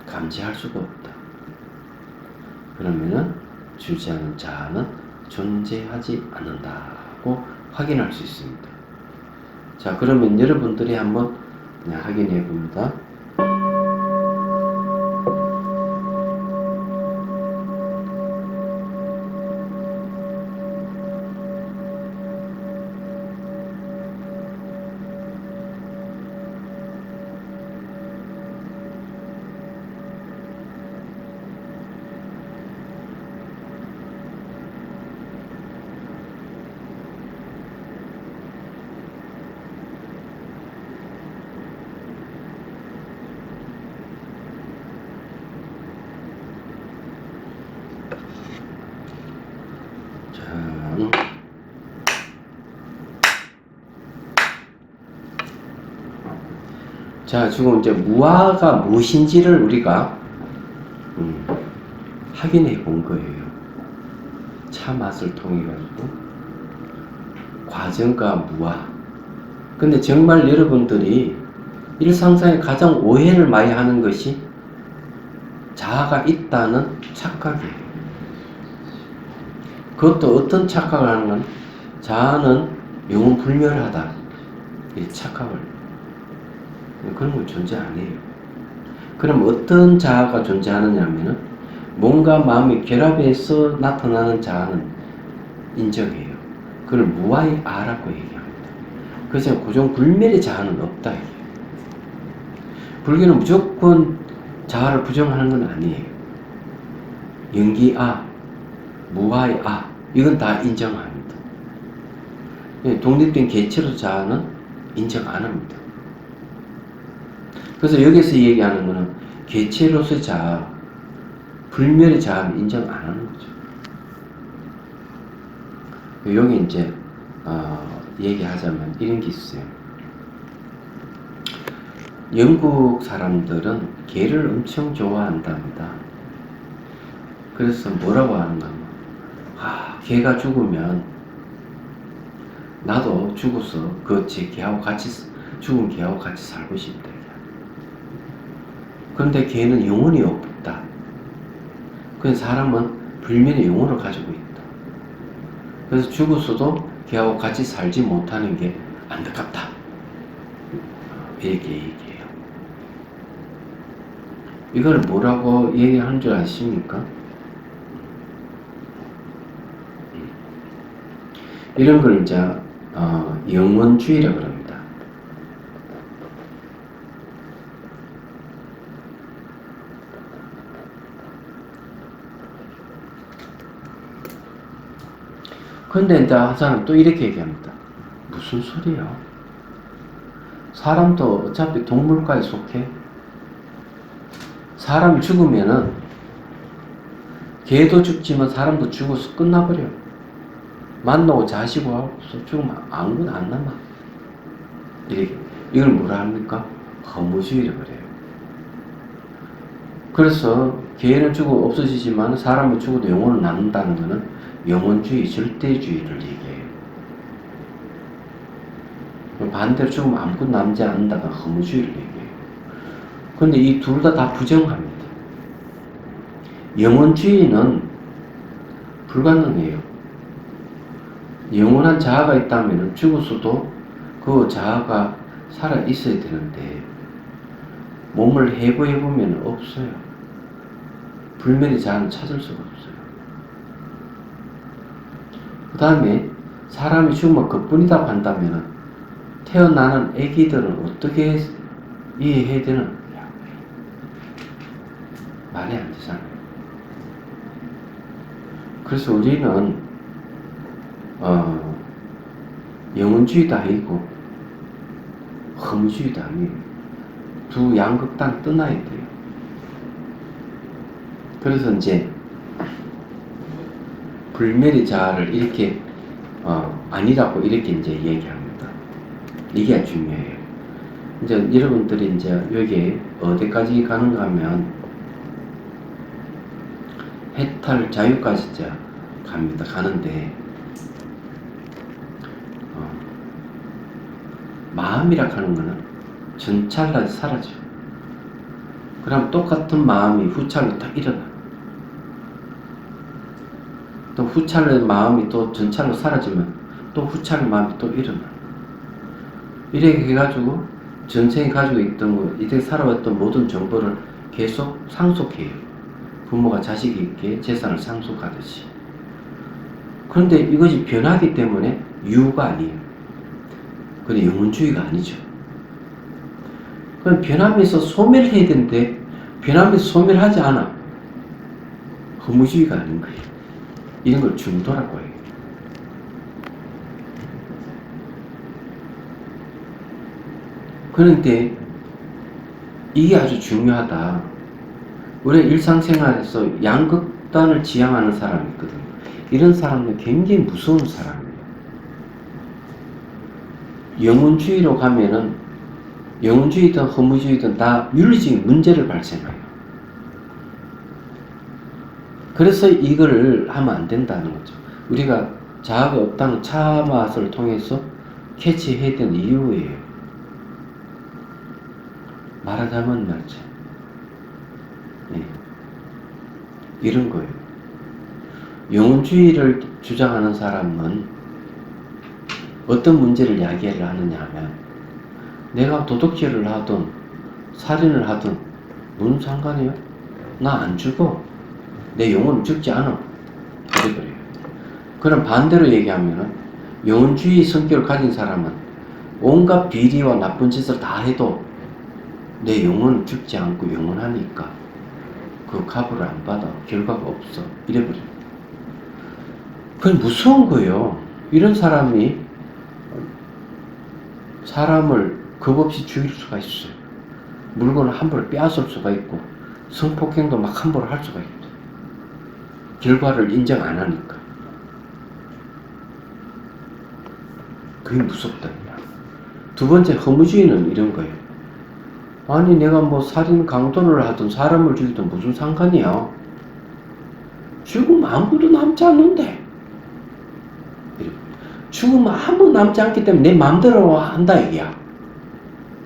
감지할 수가 없다. 그러면은 주지하는 자아는 존재하지 않는다고 확인할 수 있습니다. 자, 그러면 여러분들이 한번 그냥 확인해 봅니다. 자, 지금 이제 무아가 무엇인지를 우리가 확인해 본 거예요. 차 맛을 통해 가지고 과정과 무아. 근데 정말 여러분들이 일상생활에 가장 오해를 많이 하는 것이 자아가 있다는 착각이에요. 그것도 어떤 착각을 하는 건 자아는 영원불멸하다. 이 착각을. 그런 건 존재 아니에요. 그럼 어떤 자아가 존재하느냐 하면은 뭔가 마음이 결합해서 나타나는 자아는 인정해요. 그걸 무아의 아라고 얘기합니다. 그래서 고정불멸의 자아는 없다 이게. 불교는 무조건 자아를 부정하는 건 아니에요. 영기아, 무아의 아, 이건 다 인정합니다. 독립된 개체로 자아는 인정 안 합니다. 그래서 여기서 얘기하는 거는 개체로서의 자아, 불멸의 자아는 인정 안 하는 거죠. 여기 이제 얘기하자면 이런 게 있어요. 영국 사람들은 개를 엄청 좋아한답니다. 그래서 뭐라고 하는가? 개가 죽으면 나도 죽어서 그 제 개하고 같이 죽은 개하고 같이 살고 싶다. 그런데 개는 영혼이 없다. 그래서 사람은 불면의 영혼을 가지고 있다. 그래서 죽었어도 개하고 같이 살지 못하는 게 안타깝다. 이렇게 얘기해요. 이걸 뭐라고 얘기하는 줄 아십니까? 이런 걸 이제 영원주의라고 합니다. 근데 이제 한 사람 또 이렇게 얘기합니다. 무슨 소리야? 사람도 어차피 동물과에 속해. 사람이 죽으면은 개도 죽지만 사람도 죽어서 끝나버려. 만나고 자시고 없어. 죽으면 아무거나 안 남아. 이렇게. 이걸 뭐라 합니까? 허무주의라고 그래요. 그래서 개는 죽어 없어지지만 사람은 죽어도 영혼은 남는다는 것은 영원주의, 절대주의를 얘기해요. 반대로 죽으면 아무것도 남지 않는다가 허무주의를 얘기해요. 그런데 이 둘 다 부정합니다. 영원주의는 불가능해요. 영원한 자아가 있다면 죽었어도 그 자아가 살아 있어야 되는데 몸을 해부해보면 없어요. 불멸의 자아는 찾을 수가 없어요. 그 다음에 사람이 죽으면 그뿐이다 한다면 태어나는 애기들은 어떻게 이해해야 되는 거야? 말이 안 되잖아요. 그래서 우리는 영혼주의도 아니고 허무주의도 아니에요. 두 양극단 떠나야 돼요. 그래서 이제 불멸의 자아를 이렇게 아니라고 이렇게 이제 얘기합니다. 이게 중요해요. 이제 여러분들이 이제 여기에 어디까지 가는가 하면 해탈 자유까지 이제 갑니다. 가는데 마음이라 하는 거는 전찰나서 사라져. 그럼 똑같은 마음이 후찰로 딱 일어나. 또 후찰의 마음이 또 전찰로 사라지면 또 후찰의 마음이 또 일어나. 이렇게 해가지고 전생에 가지고 있던 거, 이때 살아왔던 모든 정보를 계속 상속해요. 부모가 자식에게 재산을 상속하듯이. 그런데 이것이 변하기 때문에 유가 아니에요. 그건 영혼주의가 아니죠. 그럼 변하면서 소멸해야 되는데 변하면서 소멸하지 않아. 허무주의가 아닌 거예요. 이런 걸 중도라고 해요. 그런데 이게 아주 중요하다. 우리 일상생활에서 양극단을 지향하는 사람이 있거든요. 이런 사람은 굉장히 무서운 사람이에요. 영혼주의로 가면은 영혼주의든 허무주의든 다 윤리적인 문제를 발생해요. 그래서 이걸 하면 안 된다는 거죠. 우리가 자아가 없다는 차맛을 통해서 캐치해야 되는 이유예요. 말하자면 말이죠. 네. 이런 거예요. 영혼주의를 주장하는 사람은 어떤 문제를 야기를 하느냐 하면 내가 도둑질을 하든 살인을 하든 무슨 상관이요? 나 안 죽어. 내 영혼은 죽지 않아. 그래요. 그럼 반대로 얘기하면은 영혼주의 성격을 가진 사람은 온갖 비리와 나쁜 짓을 다 해도 내 영혼은 죽지 않고 영원하니까 그 값을 안 받아. 결과가 없어. 이래버려. 그게 무서운 거예요. 이런 사람이 사람을 겁없이 죽일 수가 있어요. 물건을 함부로 빼앗을 수가 있고 성폭행도 막 함부로 할 수가 있고 결과를 인정 안 하니까. 그게 무섭다. 두 번째 허무주의는 이런 거예요. 아니 내가 뭐 살인 강도를 하든 사람을 죽이든 무슨 상관이야. 죽으면 아무도 남지 않는데. 죽으면 아무도 남지 않기 때문에 내 마음대로 한다 얘기야.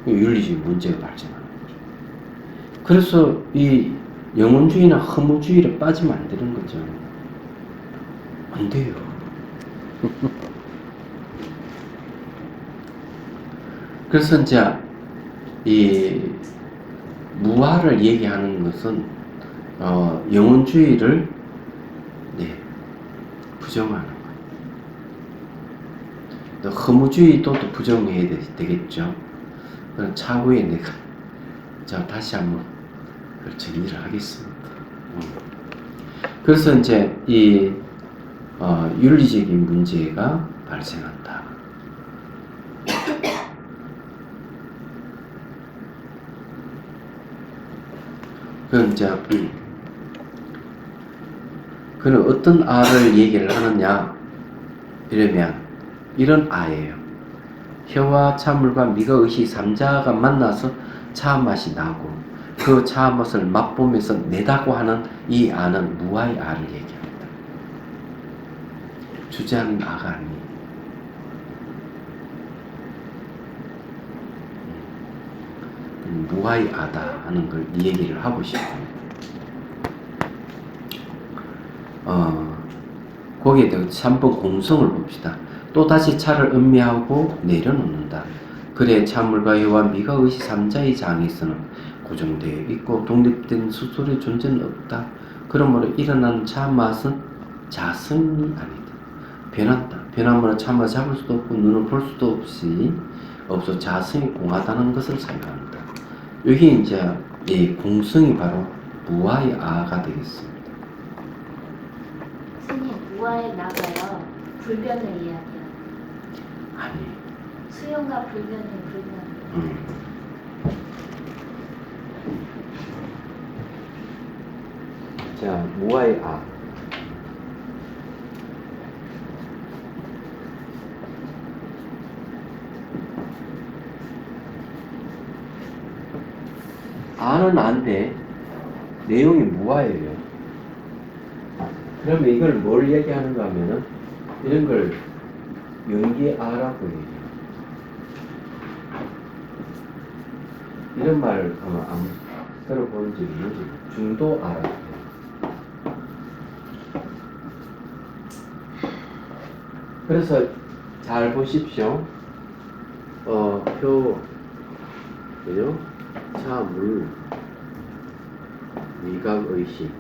윤리적인 문제가 발생하는 거죠. 그래서 이 영혼주의나 허무주의를 빠지면 안 되는 거죠. 안 돼요. 그래서 이제 이 무아를 얘기하는 것은 영혼주의를 부정하는 거예요. 또 허무주의도 또 부정해야 되겠죠. 그럼 차후에 내가 다시 한번 그걸 정리를 하겠습니다. 그래서 이제 이 윤리적인 문제가 발생한다. 그럼 이제 그는 어떤 아를 얘기를 하느냐 이러면 이런 아예요. 혀와 찬물과 미가 의식 3자가 만나서 차 맛이 나고 그 차 맛을 맛보면서 내다고 하는 이 아는 무아의 아를 얘기합니다. 주제하는 아가 아니에요. 무아의 아다 하는 걸 얘기를 하고 싶어요. 거기에 대해서 한번 공성을 봅시다. 또다시 차를 음미하고 내려놓는다. 그래 찬물과 혀와 미가 의식 3자의 장에서는 고정되어 있고 독립된 스스로의 존재는 없다. 그러므로 일어난 차 맛은 자성이 아니다. 변한다. 변함으로 차맛을 잡을 수도 없고 눈을 볼 수도 없어 자성이 공하다는 것을 사용한다. 여기 이제 이 공성이 바로 무아의 아가 되겠습니다. 스님, 무아에 나가요. 불변을 이야기해요. 아니. 수용과 불변이 불변. 자, 무아의 아. 아는 안데 내용이 무아예요. 그러면 이걸 뭘 얘기하는가 하면은 이런 걸 연기아라고 얘기해요. 이런 말 아마 안 들어본 적이 있는지 중도아라고 해요. 그래서 잘 보십시오. 표, 그죠? 차, 물, 미각, 의식.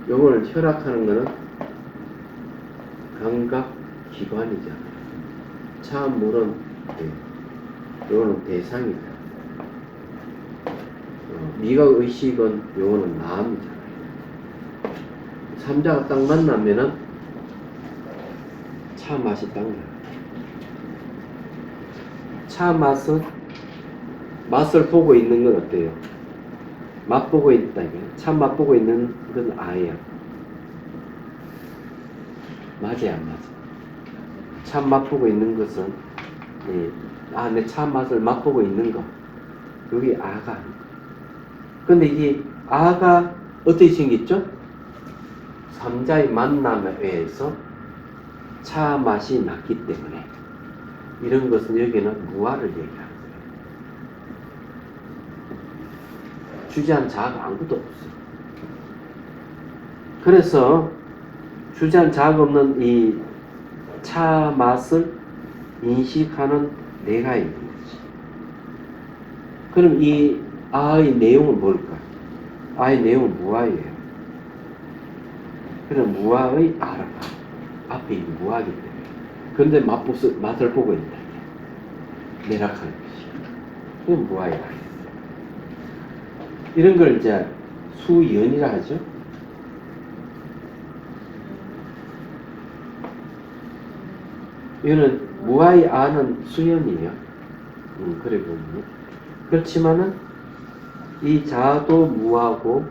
요걸 혈압하는 거는 감각 기관이잖아요. 차, 물은 요거는 대상이잖아요. 미각, 의식은 요거는 마음이잖아요. 삼자가 딱 만나면은 차 맛이 딱 나요. 차 맛은 맛을 보고 있는 건 어때요? 맛보고 있다 이게. 차 맛보고 있는 건 아예요. 맞아요, 안 맞아? 차 맛보고 있는 것은 내 차 맛을 맛보고 있는 거. 여기 아가 아니에요. 근데 이게 아가 어떻게 생겼죠? 삼자의 만남에 의해서 차 맛이 났기 때문에 이런 것은 여기는 무아를 얘기하는 거예요. 주제한 자가 아무것도 없어요. 그래서 주제한 자가 없는 이 차 맛을 인식하는 내가 있는 거지. 그럼 이 아의 내용은 뭘까요? 아의 내용은 무아예요. 그럼 무아의 아라 앞에 있는 무아이기 때문에. 그런데 맛을 보고 있다. 매락하는 것이. 그건 무아의 아예요. 이런 걸 이제 수연이라 하죠. 이거는 무아의 아는 수연이에요. 그래 보면. 그렇지만은 이 자도 무아고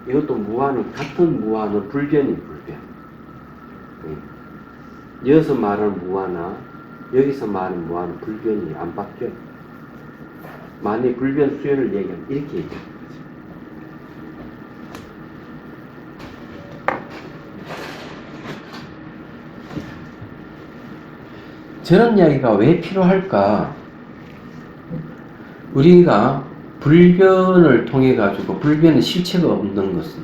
이것도 무아는 같은 무아는 불변이 불변. 여기서 말하는 무아나 여기서 말하는 무아는 불변이 안 바뀌어요. 만약 불변 수연을 얘기하면 이렇게 얘기해요. 저런 이야기가 왜 필요할까? 우리가 불변을 통해 가지고 불변의 실체가 없는 것은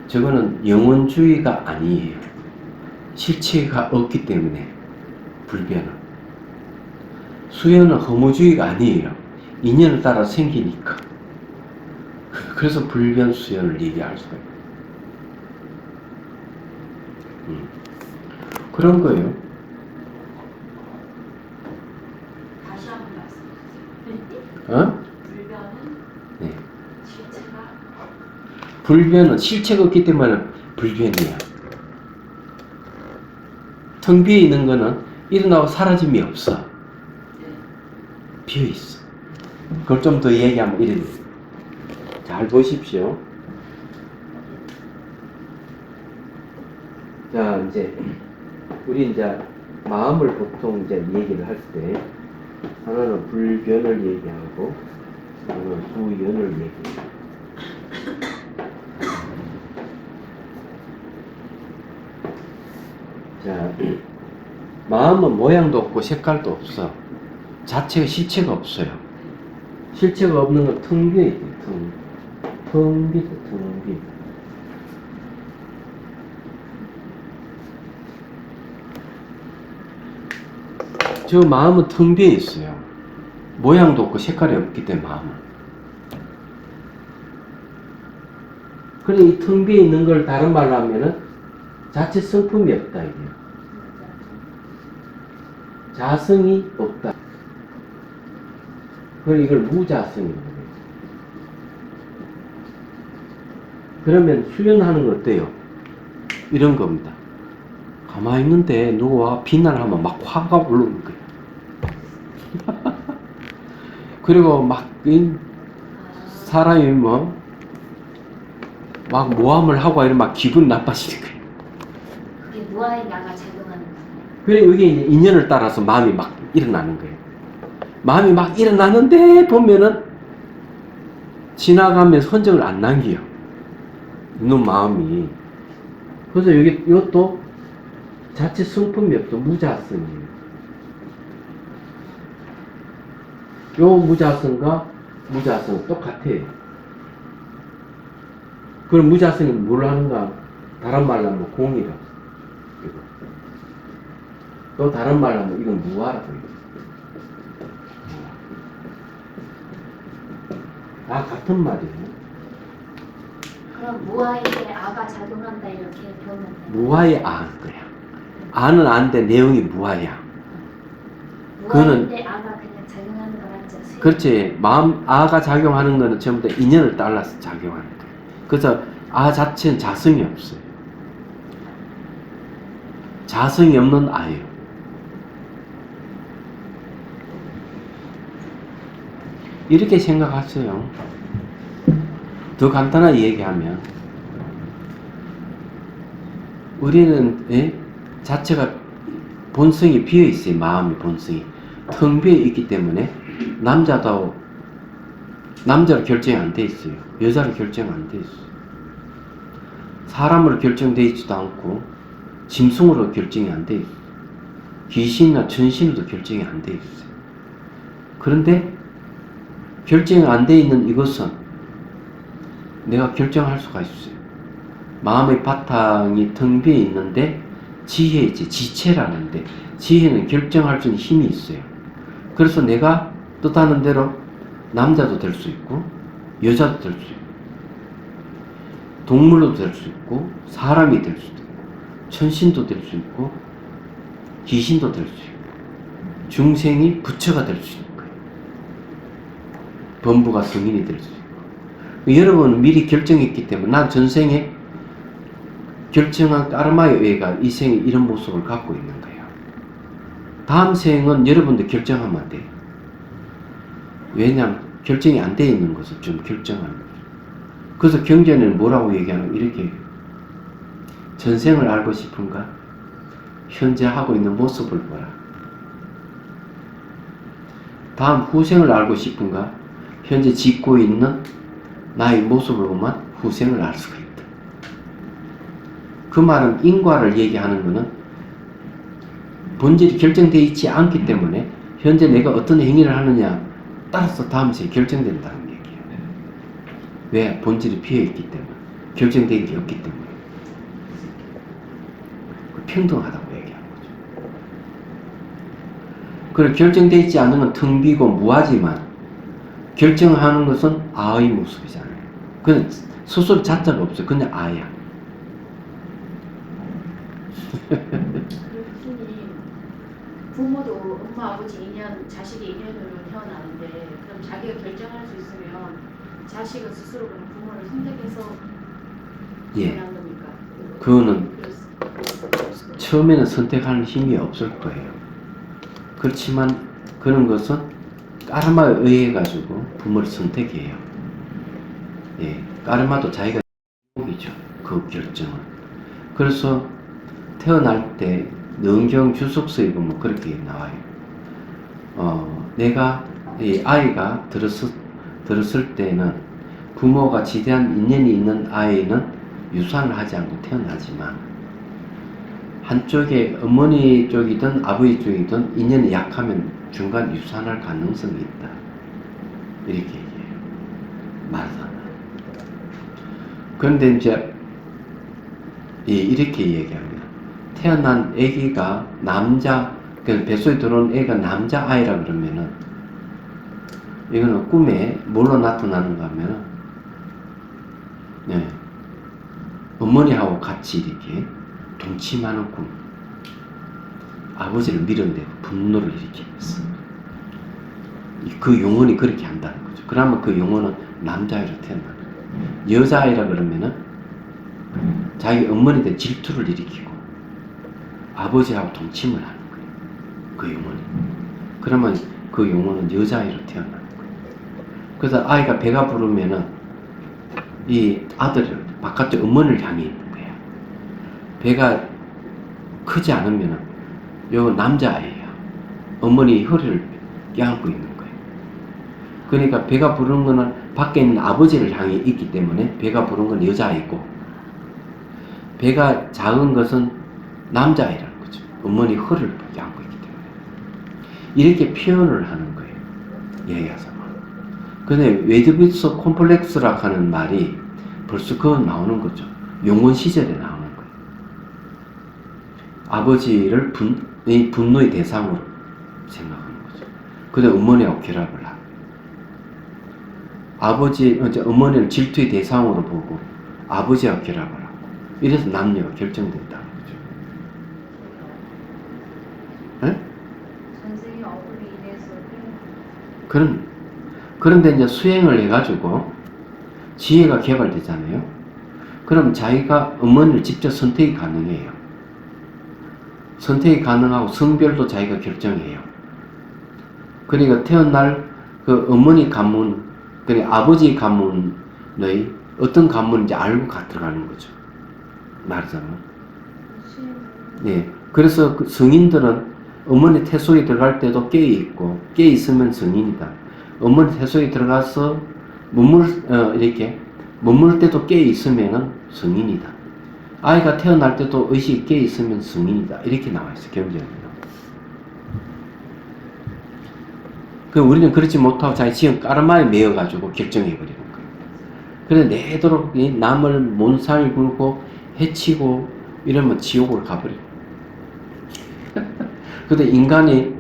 저거는 영원주의가 아니에요. 실체가 없기 때문에 불변은. 수연은 허무주의가 아니에요. 인연을 따라 생기니까. 그래서 불변 수연을 얘기할 수가 있어요. 그런 거예요. 다시 한번 말씀해 주세요. 어? 불변은 네. 실체가 불변은 실체가 없기 때문에 불변이야. 텅 비어 있는 거는 일어나고 사라짐이 없어. 비어 있어. 그걸 좀 더 얘기하면 이래. 잘 보십시오. 자, 이제 우리 이제 마음을 보통 이제 얘기를 할 때 하나는 불변을 얘기하고 하나는 수연을 얘기해요. 자, 마음은 모양도 없고 색깔도 없어. 자체가 실체가 없어요. 실체가 없는 건 텅 비어 있대. 텅 비어, 텅 비어. 저 마음은 텅 비어 있어요. 모양도 없고 색깔이 없기 때문에 마음은. 그래 이 텅 비어 있는 걸 다른 말로 하면은 자체 성품이 없다 이게요. 자성이 없다. 그걸 이걸 무자성이라고 해요. 그러면 수연하는 건 어때요? 이런 겁니다. 가만히 있는데 누구와 비난하면 막 화가 오르는 거예요. 그리고 막 사람이 뭐 막 모함을 하고 이러면 막 기분 나빠지는 거예요. 그게 무아의 나가 작용하는 거예요. 그래 이게 이제 인연을 따라서 마음이 막 일어나는 거예요. 마음이 막 일어나는데 보면은 지나가면서 흔적을 안 남겨요. 있는 마음이. 그래서 이것도 자체 성품이 없어. 무자성이에요. 요 무자성과 무자성은 똑같아요. 그럼 무자성이 뭘 하는가? 다른 말로 하면 공이라. 이거. 또 다른 말로 하면 이건 무아라고 해요. 다 같은 말이에요. 그럼 무아에게 아가 작용한다 이렇게 보면 돼요. 무아의 아는 거야. 아는 아는데 내용이 무아야. 무아인데 아가 그냥 작용하는 거 맞죠? 수연? 그렇지. 마음 아가 작용하는 거는 전부 다 인연을 따라서 작용하는 거야. 그래서 아 자체는 자성이 없어요. 자성이 없는 아예요. 이렇게 생각하세요. 더 간단하게 얘기하면 우리는 자체가 본성이 비어 있어요. 마음의 본성이 텅 비어 있기 때문에 남자로 결정이 안 돼 있어요. 여자로 결정 안 돼 있어요. 사람으로 결정돼 있지도 않고 짐승으로 결정이 안 돼 있어요. 귀신이나 천신으로도 결정이 안 돼 있어요. 그런데 결정이 안 돼 있는 이것은 내가 결정할 수가 있어요. 마음의 바탕이 텅 비어 있는데 지혜이지, 지체라는데 지혜는 결정할 수 있는 힘이 있어요. 그래서 내가 뜻하는 대로 남자도 될 수 있고 여자도 될 수 있고 동물도 될 수 있고 사람이 될 수도 있고 천신도 될 수 있고 귀신도 될 수 있고 중생이 부처가 될 수 있는 거예요. 범부가 성인이 될 수 있고 여러분은 미리 결정했기 때문에 난 전생에 결정한 까르마에 의해가 이 생에 이런 모습을 갖고 있는 거예요. 다음 생은 여러분도 결정하면 안 돼요. 왜냐하면 결정이 안 돼 있는 것을 좀 결정하는 거죠. 그래서 경전에는 뭐라고 얘기하는 이렇게 전생을 알고 싶은가? 현재 하고 있는 모습을 보라. 다음 후생을 알고 싶은가? 현재 짓고 있는 나의 모습을 보면 후생을 알 수가 있다. 그 말은 인과를 얘기하는 것은 본질이 결정되어 있지 않기 때문에 현재 내가 어떤 행위를 하느냐 따라서 다음 생에 결정된다는 얘기예요. 왜? 본질이 비어있기 때문에. 결정된 게 없기 때문에. 평등하다고 얘기하는 거죠. 그리고 결정되어 있지 않은 건 텅 비고 무하지만 결정하는 것은 아의 모습이잖아요. 그냥 스스로 자체가 없어요. 그냥 아야. 교수님, 부모도 엄마 아버지 인연, 자식이 인연으로 태어나는데 그럼 자기가 결정할 수 있으면 자식은 스스로 그냥 부모를 선택해서 예. 태어난 겁니까? 그거는 그래서 처음에는 선택하는 힘이 없을 거예요. 그렇지만 그런 것은 까르마에 의해 가지고 부모를 선택해요. 예, 까르마도 자기가 이죠. 그 결정은. 그래서 태어날 때 능경 주석서에 보면 그렇게 나와요. 내가 이 아이가 들었을 때는 부모가 지대한 인연이 있는 아이는 유산을 하지 않고 태어나지만 한쪽에 어머니 쪽이든 아버지 쪽이든 인연이 약하면 중간 유산할 가능성이 있다. 이렇게 얘기해요. 말하자면. 그런데 이제 이렇게 얘기합니다. 태어난 아기가 남자, 그 뱃속에 들어온 애가 남자아이라 그러면은 이거는 꿈에 뭘로 나타나는가 하면은 네, 어머니하고 같이 이렇게 동침하는 꿈. 아버지를 밀어내고 분노를 일으키면서 그 영혼이 그렇게 한다는 거죠. 그러면 그 영혼은 남자아이로 태어나는 거예요. 여자아이라 그러면은 자기 어머니한테 질투를 일으키고 아버지하고 동침을 하는 거예요. 그 영혼이. 그러면 그 영혼은 여자아이로 태어나는 거예요. 그래서 아이가 배가 부르면은 이 아들을 바깥쪽 어머니를 향해 있는 거야. 배가 크지 않으면은 요거 남자아이예요. 어머니 허리를 껴안고 있는 거예요. 그러니까 배가 부르는 거는 밖에 있는 아버지를 향해 있기 때문에 배가 부르는 건 여자아이고 배가 작은 것은 남자아이라는 거죠. 어머니 허리를 껴안고 있기 때문에. 이렇게 표현을 하는 거예요. 얘기하자면. 근데 웨드비스 콤플렉스라고 하는 말이 벌써 그거 나오는 거죠. 용건 시절에 나오는 거예요. 아버지를 분노의 대상으로 생각하는 거죠. 근데 어머니하고 결합을 하고 어머니를 질투의 대상으로 보고 아버지와 결합을 하고 이래서 남녀가 결정된다는 거죠. 네? 선생님 어플이 이래서 그런데 이제 수행을 해가지고 지혜가 개발되잖아요. 그럼 자기가 어머니를 직접 선택이 가능해요. 선택이 가능하고 성별도 자기가 결정해요. 그러니까 태어날 그 어머니 가문, 그러니까 아버지 가문의 어떤 가문인지 알고 들어가는 거죠. 말하자면. 네. 그래서 그 성인들은 어머니 태속에 들어갈 때도 깨어있고, 깨어있으면 성인이다. 어머니 태속에 들어가서 이렇게 머물 때도 깨어있으면 성인이다. 아이가 태어날 때도 의식이 깨어있으면 성인이다. 이렇게 나와있어, 경전에는. 그 우리는 그렇지 못하고 자기 지금 까르마에 매여가지고 결정해버리는 거예요. 그래 내도록 남을 몬살 굴고 해치고 이러면 지옥으로 가버려요. 근데 인간이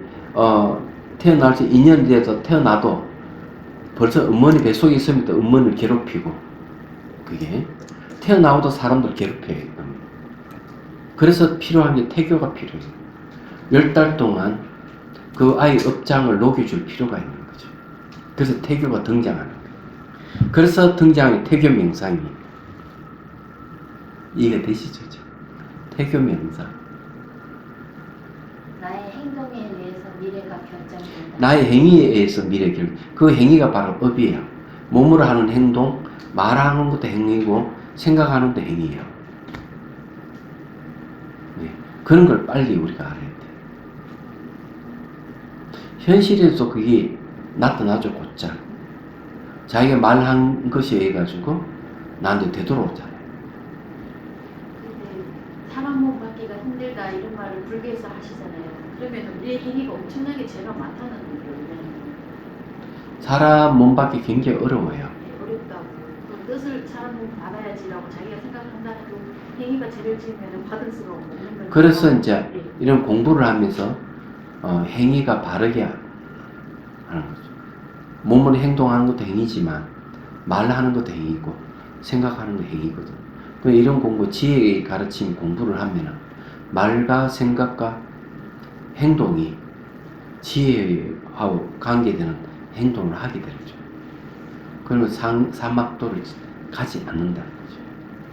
태어날 때 인연이 돼서 태어나도 벌써 어머니 뱃속에 있으면 또 어머니를 괴롭히고 그게 태어나고도 사람들 괴롭혀요. 그래서 필요한 게 태교가 필요해요. 10달 동안 그 아이 업장을 녹여줄 필요가 있는 거죠. 그래서 태교가 등장하는 거예요. 그래서 등장하는 태교 명상이 이해가 되시죠? 태교 명상. 나의 행동에 의해서 미래가 결정된다. 나의 행위에 의해서 미래 결. 그 행위가 바로 업이에요. 몸으로 하는 행동, 말하는 것도 행위고 생각하는 것도 행위예요. 네. 그런 걸 빨리 우리가 알아야 돼. 현실에서 그게 나타나죠, 곧잘. 자기가 말한 것에 의해 가지고 나한테 되돌아오잖아요. 근데 사람 몸 받기가 힘들다 이런 말을 불교에서 하시잖아요. 그러면 우리의 행위가 엄청나게 죄가 많다는 거예요. 사람 몸 받기 굉장히 어려워요. 어렵다고. 그 뜻을 사람 몸 받아야지라고 자기가 생각한다 해도 행위가 죄를 지으면 받을 수가 없는 거예요. 그래서 이제 이런 공부를 하면서 행위가 바르게 하는 거죠. 몸으로 행동하는 것도 행위지만 말하는 것도 행위고 생각하는 것도 행위거든. 이런 공부, 지혜의 가르침 공부를 하면은 말과 생각과 행동이 지혜하고 관계되는 행동을 하게 되죠. 그러면 사막도를 가지 않는다는 거죠.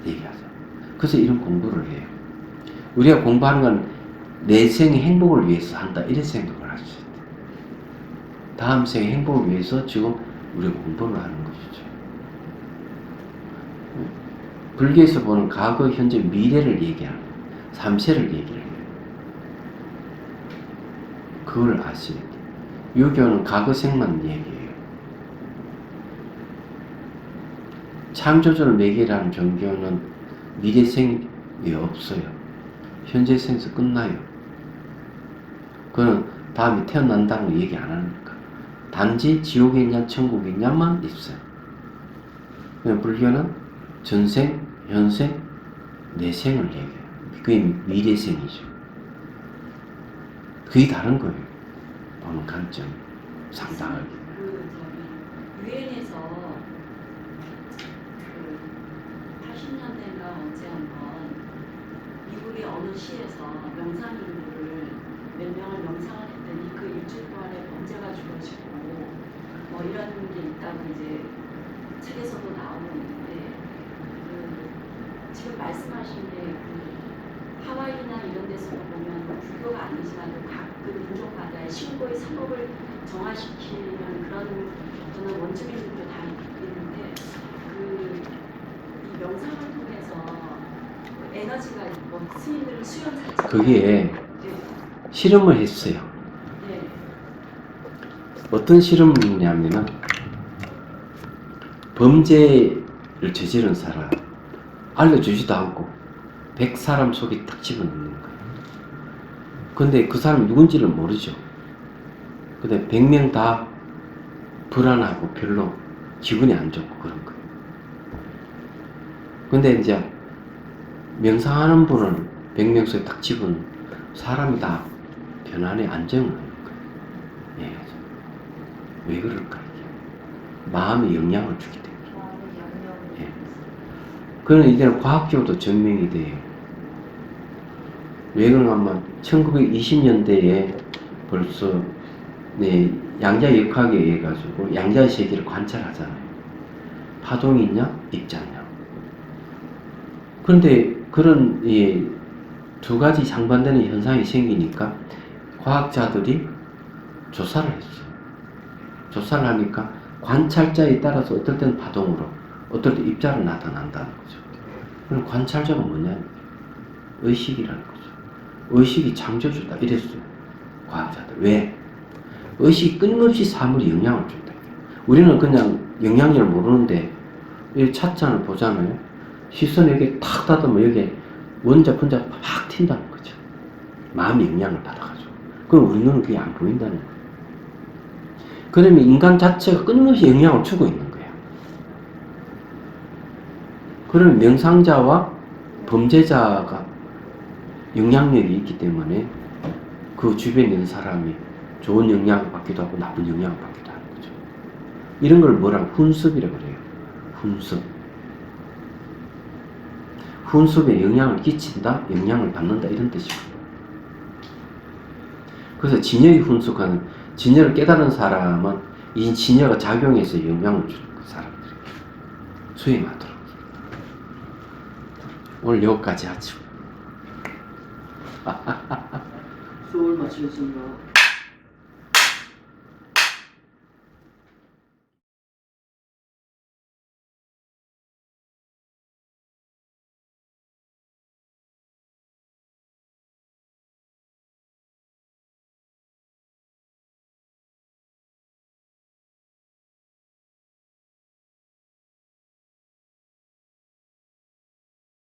얘기하죠. 그래서 이런 공부를 해요. 우리가 공부하는 건 내 생의 행복을 위해서 한다. 이런 생각을 할 수 있다. 다음 생의 행복을 위해서 지금 우리가 공부를 하는 것이죠. 불교에서 보는 과거, 현재, 미래를 얘기하는 거예요. 삼세를 얘기를 해요. 그걸 아셔야 돼요. 유교는 과거생만 얘기해요. 창조주를 매개라는 종교는 미래생이 없어요. 현재생에서 끝나요. 그거는 다음에 태어난다는 거 얘기 안 하니까. 단지 지옥에 있냐 천국에 있냐만 있어요. 그냥 불교는 전생, 현생, 내생을 얘기해요. 그게 미래생이죠. 그게 다른 거예요. 보는 관점 상당하게. 유엔에서 80년대인가 언제 한번 미국의 어느 시에서 명상인들을 몇 명을 명상을 했더니 그 일주일 동안에 범죄가 줄어지고 뭐 이런 게 있다고 이제 책에서도 나오고 있는데 지금 말씀하신 게 하와이나 이런 데서도 보면 불교가 아니지만 각 그 인종마다의 신고의 사법을 정화시키는 그런 저는 원주민들도 다 있는데 이 명상을 통해서 에너지가 있고 스님들 수련 자체가 그게 실험을 했어요. 네. 어떤 실험이냐면은 범죄를 저지른 사람 알려주지도 않고 100사람 속에 딱 집어넣는 거예요. 근데 그 사람이 누군지를 모르죠. 근데 100명 다 불안하고 별로 기분이 안 좋고 그런 거예요. 근데 이제 명상하는 분은 100명 속에 딱 집어넣는 사람이 다 편안해 안정을 하는 거예요. 예. 왜 그럴까 이게? 마음에 영향을 주기 때문에. 예. 그는 이제는 과학적으로도 증명이 돼요. 왜 그런가 하면 1920년대에 벌써 양자역학에 의해 가지고 양자의 세계를 관찰하잖아요. 파동이 있냐 있지 않냐. 그런데 그런 두 가지 상반되는 현상이 생기니까 과학자들이 조사를 했어요. 조사를 하니까 관찰자에 따라서 어떨 때는 파동으로 어떨 때 입자로 나타난다는 거죠. 그럼 관찰자가 뭐냐? 의식이라는 거죠. 의식이 창조주다 이랬어요. 과학자들. 왜? 의식이 끊임없이 사물에 영향을 준다. 우리는 그냥 영향력을 모르는데 이 찻잔을 보잖아요. 시선이 여기 탁 닫으면 여기 원자 분자가 팍 튄다는 거죠. 마음의 영향을 받아가지고. 그럼 우리 눈은 그게 안 보인다는 거예요. 그러면 인간 자체가 끊임없이 영향을 주고 있는 거예요. 그러면 명상자와 범죄자가 영향력이 있기 때문에 그 주변에 있는 사람이 좋은 영향을 받기도 하고 나쁜 영향을 받기도 하는 거죠. 이런 걸 뭐라고? 훈습이라고 그래요. 훈습. 훈습에 영향을 끼친다, 영향을 받는다 이런 뜻이고. 그래서 진여의 훈숙하는 진여를 깨달은 사람은 이 진여가 작용해서 영향을 주는 그 사람들 수행하도록. 오늘 여기까지 하죠. 수월 맞추겠습니다.